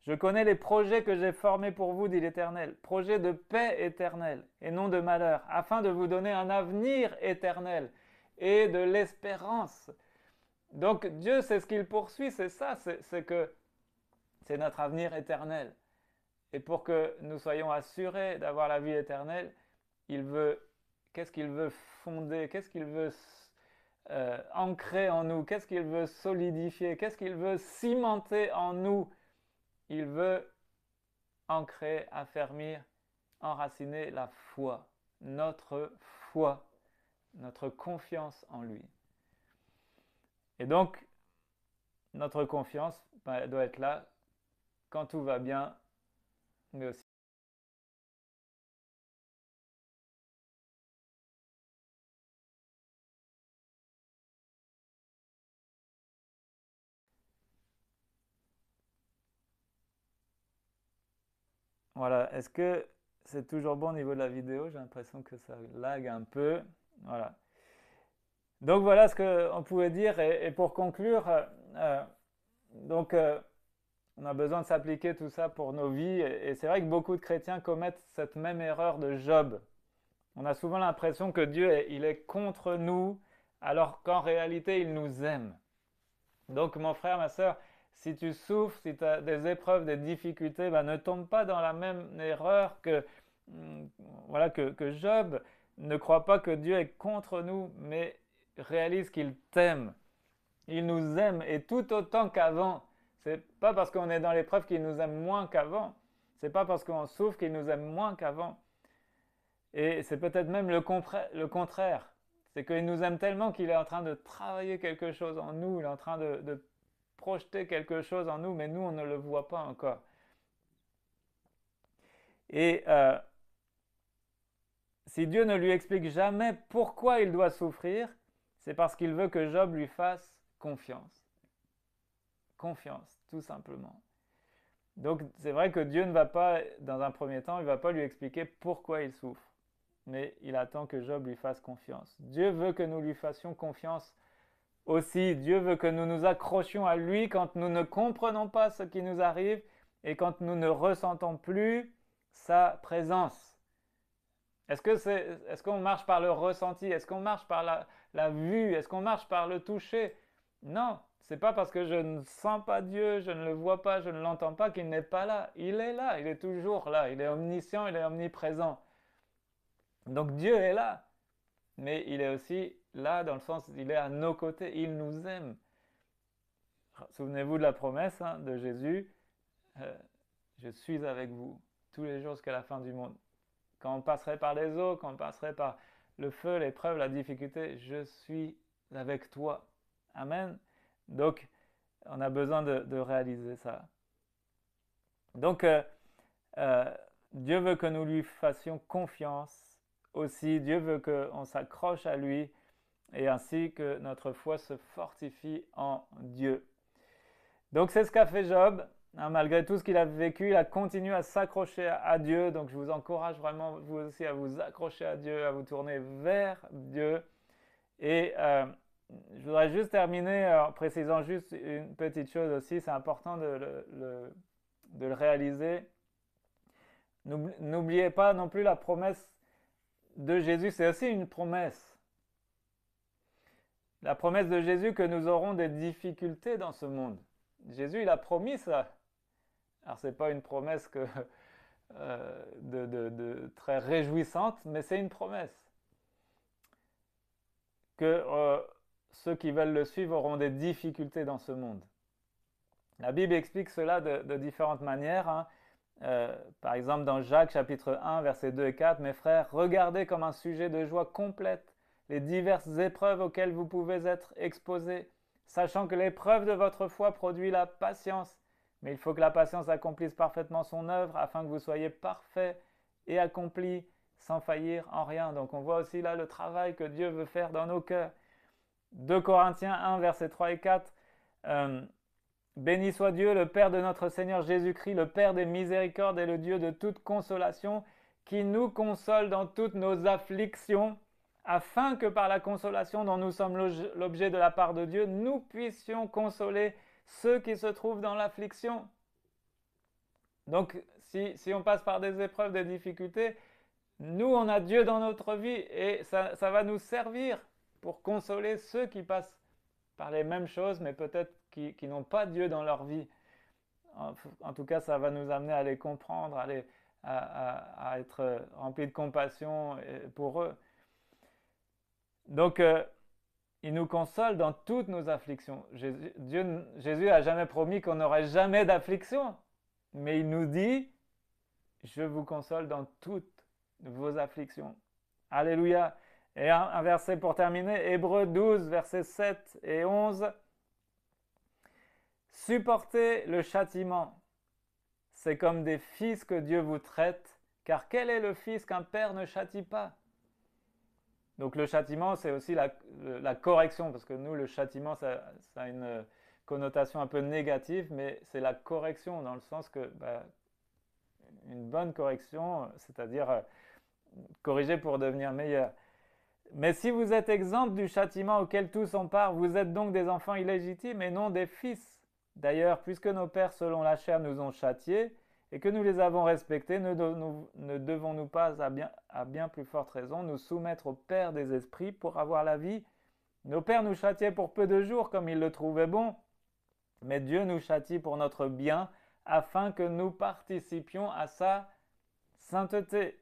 Je connais les projets que j'ai formés pour vous, dit l'Éternel. Projets de paix éternelle et non de malheur, afin de vous donner un avenir éternel et de l'espérance. Donc Dieu, c'est ce qu'il poursuit, c'est ça, c'est que c'est notre avenir éternel. Et pour que nous soyons assurés d'avoir la vie éternelle, qu'est-ce qu'il veut fonder, qu'est-ce qu'il veut ancrer en nous, qu'est-ce qu'il veut solidifier, qu'est-ce qu'il veut cimenter en nous? Il veut ancrer, affermir, enraciner la foi, notre confiance en lui. Et donc, notre confiance doit être là quand tout va bien, mais aussi. Voilà, est-ce que c'est toujours bon au niveau de la vidéo? J'ai l'impression que ça lag un peu. Voilà. Donc voilà ce qu'on pouvait dire. Et pour conclure, donc on a besoin de s'appliquer tout ça pour nos vies. Et c'est vrai que beaucoup de chrétiens commettent cette même erreur de Job. On a souvent l'impression que Dieu, il est contre nous, alors qu'en réalité, il nous aime. Donc mon frère, ma soeur, si tu souffres, si tu as des épreuves, des difficultés, ne tombe pas dans la même erreur que Job. Ne crois pas que Dieu est contre nous, mais réalise qu'il t'aime. Il nous aime et tout autant qu'avant. C'est pas parce qu'on est dans l'épreuve qu'il nous aime moins qu'avant. C'est pas parce qu'on souffre qu'il nous aime moins qu'avant. Et c'est peut-être même le contraire. C'est qu'il nous aime tellement qu'il est en train de travailler quelque chose en nous, il est en train de projeter quelque chose en nous, mais nous, on ne le voit pas encore. Et si Dieu ne lui explique jamais pourquoi il doit souffrir, c'est parce qu'il veut que Job lui fasse confiance. Confiance, tout simplement. Donc c'est vrai que Dieu ne va pas, dans un premier temps, il ne va pas lui expliquer pourquoi il souffre, mais il attend que Job lui fasse confiance. Dieu veut que nous lui fassions confiance aussi. Dieu veut que nous nous accrochions à lui quand nous ne comprenons pas ce qui nous arrive et quand nous ne ressentons plus sa présence. Est-ce qu'on marche par le ressenti? Est-ce qu'on marche par la vue? Est-ce qu'on marche par le toucher? Non, c'est pas parce que je ne sens pas Dieu, je ne le vois pas, je ne l'entends pas qu'il n'est pas là. Il est là, il est toujours là, il est omniscient, il est omniprésent. Donc Dieu est là, mais il est aussi là dans le sens, il est à nos côtés, il nous aime. Souvenez-vous de la promesse de Jésus, je suis avec vous tous les jours jusqu'à la fin du monde. Quand on passerait par les eaux, quand on passerait par le feu, l'épreuve, la difficulté, je suis avec toi. Amen. Donc, on a besoin de réaliser ça. Donc, Dieu veut que nous lui fassions confiance aussi. Dieu veut qu'on s'accroche à lui et ainsi que notre foi se fortifie en Dieu. Donc, c'est ce qu'a fait Job. Malgré tout ce qu'il a vécu, il a continué à s'accrocher à Dieu. Donc je vous encourage vraiment, vous aussi, à vous accrocher à Dieu, à vous tourner vers Dieu. Et je voudrais juste terminer en précisant juste une petite chose aussi. C'est important de le réaliser. N'oubliez pas non plus la promesse de Jésus. C'est aussi une promesse. La promesse de Jésus que nous aurons des difficultés dans ce monde. Jésus, il a promis ça. Alors, ce n'est pas une promesse de très réjouissante, mais c'est une promesse. Que ceux qui veulent le suivre auront des difficultés dans ce monde. La Bible explique cela de différentes manières. Par exemple, dans Jacques chapitre 1, versets 2 et 4, « Mes frères, regardez comme un sujet de joie complète les diverses épreuves auxquelles vous pouvez être exposés, sachant que l'épreuve de votre foi produit la patience. Mais il faut que la patience accomplisse parfaitement son œuvre afin que vous soyez parfaits et accomplis sans faillir en rien. » Donc on voit aussi là le travail que Dieu veut faire dans nos cœurs. 2 Corinthiens 1, versets 3 et 4. Béni soit Dieu, le Père de notre Seigneur Jésus-Christ, le Père des miséricordes et le Dieu de toute consolation, qui nous console dans toutes nos afflictions, afin que par la consolation dont nous sommes l'objet de la part de Dieu, nous puissions consoler ceux qui se trouvent dans l'affliction. Donc, si on passe par des épreuves, des difficultés, nous, on a Dieu dans notre vie et ça va nous servir pour consoler ceux qui passent par les mêmes choses, mais peut-être qui n'ont pas Dieu dans leur vie. En tout cas, ça va nous amener à les comprendre, à être remplis de compassion pour eux. Donc, il nous console dans toutes nos afflictions. Jésus n'a jamais promis qu'on n'aurait jamais d'affliction, mais il nous dit, je vous console dans toutes vos afflictions. Alléluia. Et un verset pour terminer, Hébreux 12, versets 7 et 11. Supportez le châtiment. C'est comme des fils que Dieu vous traite, car quel est le fils qu'un père ne châtie pas? Donc le châtiment, c'est aussi la correction, parce que nous, le châtiment, ça a une connotation un peu négative, mais c'est la correction dans le sens que une bonne correction, c'est-à-dire corriger pour devenir meilleur. Mais si vous êtes exempt du châtiment auquel tous ont part, vous êtes donc des enfants illégitimes et non des fils. D'ailleurs, puisque nos pères selon la chair nous ont châtiés et que nous les avons respectés, ne devons-nous pas à bien plus forte raison nous soumettre au Père des esprits pour avoir la vie? Nos pères nous châtiaient pour peu de jours comme ils le trouvaient bon, mais Dieu nous châtie pour notre bien afin que nous participions à sa sainteté.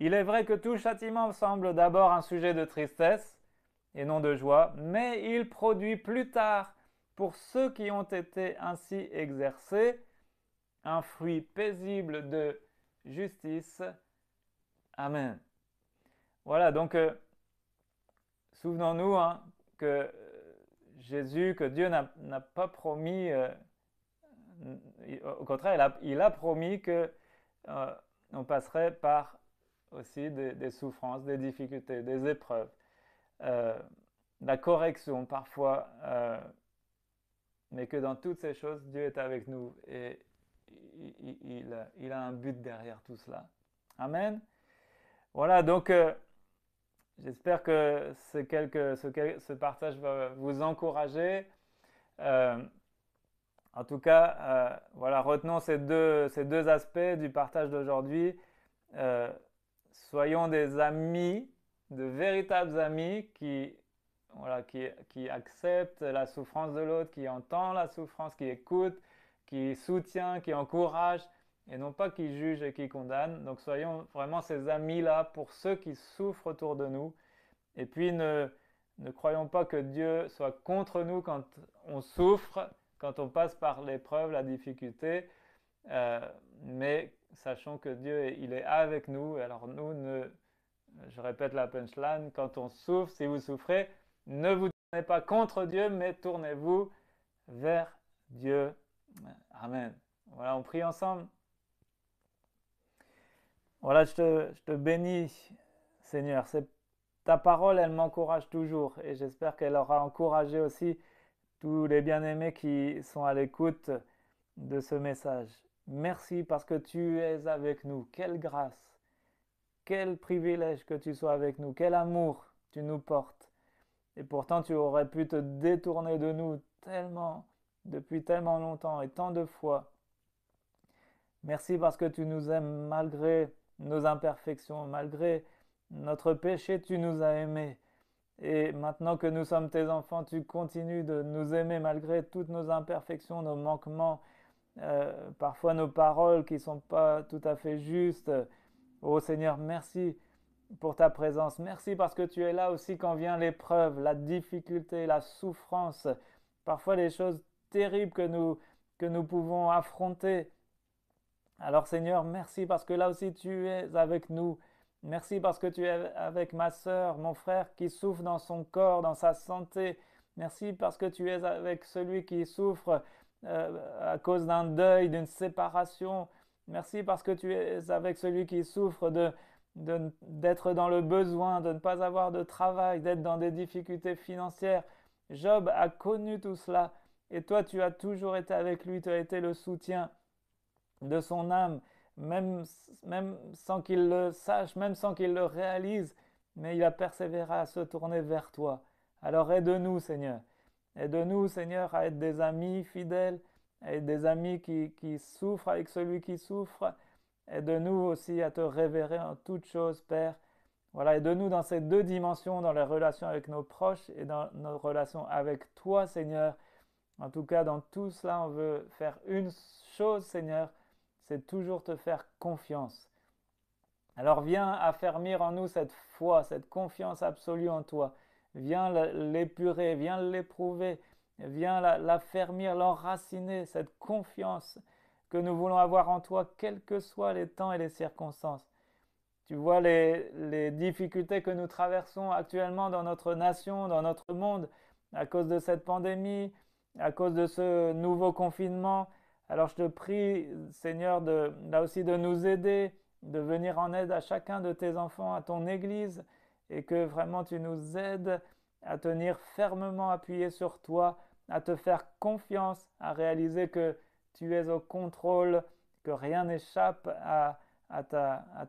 Il est vrai que tout châtiment semble d'abord un sujet de tristesse et non de joie, mais il produit plus tard, pour ceux qui ont été ainsi exercés, un fruit paisible de justice. Amen. Voilà, donc souvenons-nous que Jésus, que Dieu n'a pas promis, au contraire, il a promis que on passerait par aussi des souffrances, des difficultés, des épreuves, la correction parfois, mais que dans toutes ces choses, Dieu est avec nous et il a un but derrière tout cela. Amen. Voilà, donc j'espère que ce partage va vous encourager. Euh, En tout cas, voilà, retenons ces deux aspects du partage d'aujourd'hui. Euh, Soyons des amis, de véritables amis voilà, qui acceptent la souffrance de l'autre, qui entend la souffrance, qui écoute, qui soutient, qui encourage, et non pas qui juge et qui condamne. Donc soyons vraiment ces amis-là pour ceux qui souffrent autour de nous. Et puis ne croyons pas que Dieu soit contre nous quand on souffre, quand on passe par l'épreuve, la difficulté, euh, mais sachons que Dieu, il est avec nous. Alors je répète la punchline, quand on souffre, si vous souffrez, ne vous tournez pas contre Dieu, mais tournez-vous vers Dieu. Amen. Voilà, on prie ensemble. Voilà, je te bénis, Seigneur. Ta parole, elle m'encourage toujours et j'espère qu'elle aura encouragé aussi tous les bien-aimés qui sont à l'écoute de ce message. Merci parce que tu es avec nous. Quelle grâce, quel privilège que tu sois avec nous, quel amour tu nous portes. Et pourtant, tu aurais pu te détourner de nous tellement, depuis tellement longtemps et tant de fois. Merci parce que tu nous aimes malgré nos imperfections, malgré notre péché, tu nous as aimés. Et maintenant que nous sommes tes enfants, tu continues de nous aimer malgré toutes nos imperfections, nos manquements, parfois nos paroles qui ne sont pas tout à fait justes. Oh Seigneur, merci pour ta présence. Merci parce que tu es là aussi quand vient l'épreuve, la difficulté, la souffrance, parfois les choses terribles que nous pouvons affronter. Alors Seigneur, merci parce que là aussi tu es avec nous. Merci parce que tu es avec ma sœur, mon frère qui souffre dans son corps, dans sa santé. Merci parce que tu es avec celui qui souffre à cause d'un deuil, d'une séparation. Merci parce que tu es avec celui qui souffre d'être dans le besoin, de ne pas avoir de travail, d'être dans des difficultés financières. Job a connu tout cela et toi tu as toujours été avec lui, tu as été le soutien de son âme, même sans qu'il le sache, même sans qu'il le réalise, mais il a persévéré à se tourner vers toi. Alors aide-nous, Seigneur. Aide-nous, Seigneur, à être des amis fidèles, à être des amis qui souffrent avec celui qui souffre. Aide-nous aussi à te révérer en toutes choses, Père. Voilà, aide-nous dans ces deux dimensions, dans les relations avec nos proches et dans nos relations avec toi, Seigneur. En tout cas, dans tout cela, on veut faire une chose, Seigneur, c'est toujours te faire confiance. Alors viens affermir en nous cette foi, cette confiance absolue en toi. Viens l'épurer, viens l'éprouver, viens l'affermir, l'enraciner, cette confiance que nous voulons avoir en toi, quels que soient les temps et les circonstances. Tu vois les difficultés que nous traversons actuellement dans notre nation, dans notre monde, à cause de cette pandémie, à cause de ce nouveau confinement. Alors je te prie, Seigneur, là aussi de nous aider, de venir en aide à chacun de tes enfants, à ton Église, et que vraiment tu nous aides à tenir fermement appuyés sur toi, à te faire confiance, à réaliser que tu es au contrôle, que rien n'échappe à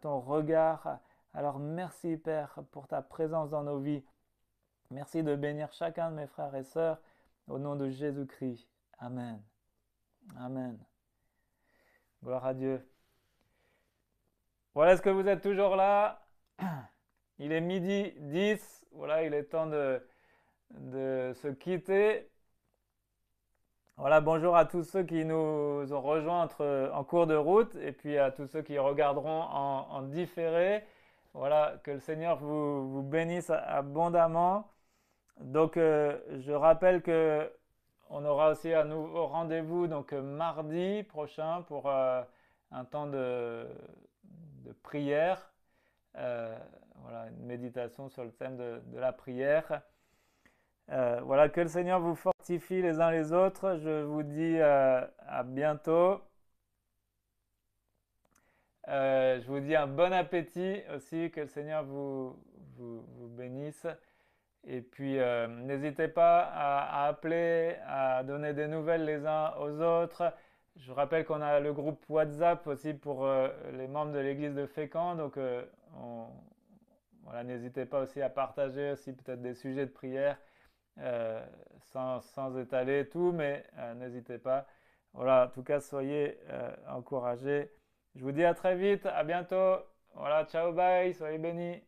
ton regard. Alors merci Père pour ta présence dans nos vies. Merci de bénir chacun de mes frères et sœurs au nom de Jésus-Christ. Amen. Amen. Gloire à Dieu. Voilà, est-ce que vous êtes toujours là? Il est 12h10. Voilà, il est temps de se quitter. Voilà, bonjour à tous ceux qui nous ont rejoints en cours de route et puis à tous ceux qui regarderont en différé. Voilà, que le Seigneur vous bénisse abondamment. Donc, je rappelle que on aura aussi un nouveau rendez-vous donc mardi prochain pour un temps de prière. Voilà, une méditation sur le thème de la prière. Voilà, que le Seigneur vous fortifie les uns les autres. Je vous dis à bientôt. Je vous dis un bon appétit aussi, que le Seigneur vous bénisse. Et puis, n'hésitez pas à appeler, à donner des nouvelles les uns aux autres. Je vous rappelle qu'on a le groupe WhatsApp aussi pour les membres de l'église de Fécamp. Donc, voilà, n'hésitez pas aussi à partager aussi peut-être des sujets de prière euh, sans étaler tout, mais n'hésitez pas. Voilà, en tout cas, soyez encouragés. Je vous dis à très vite, à bientôt. Voilà, ciao, bye, soyez bénis.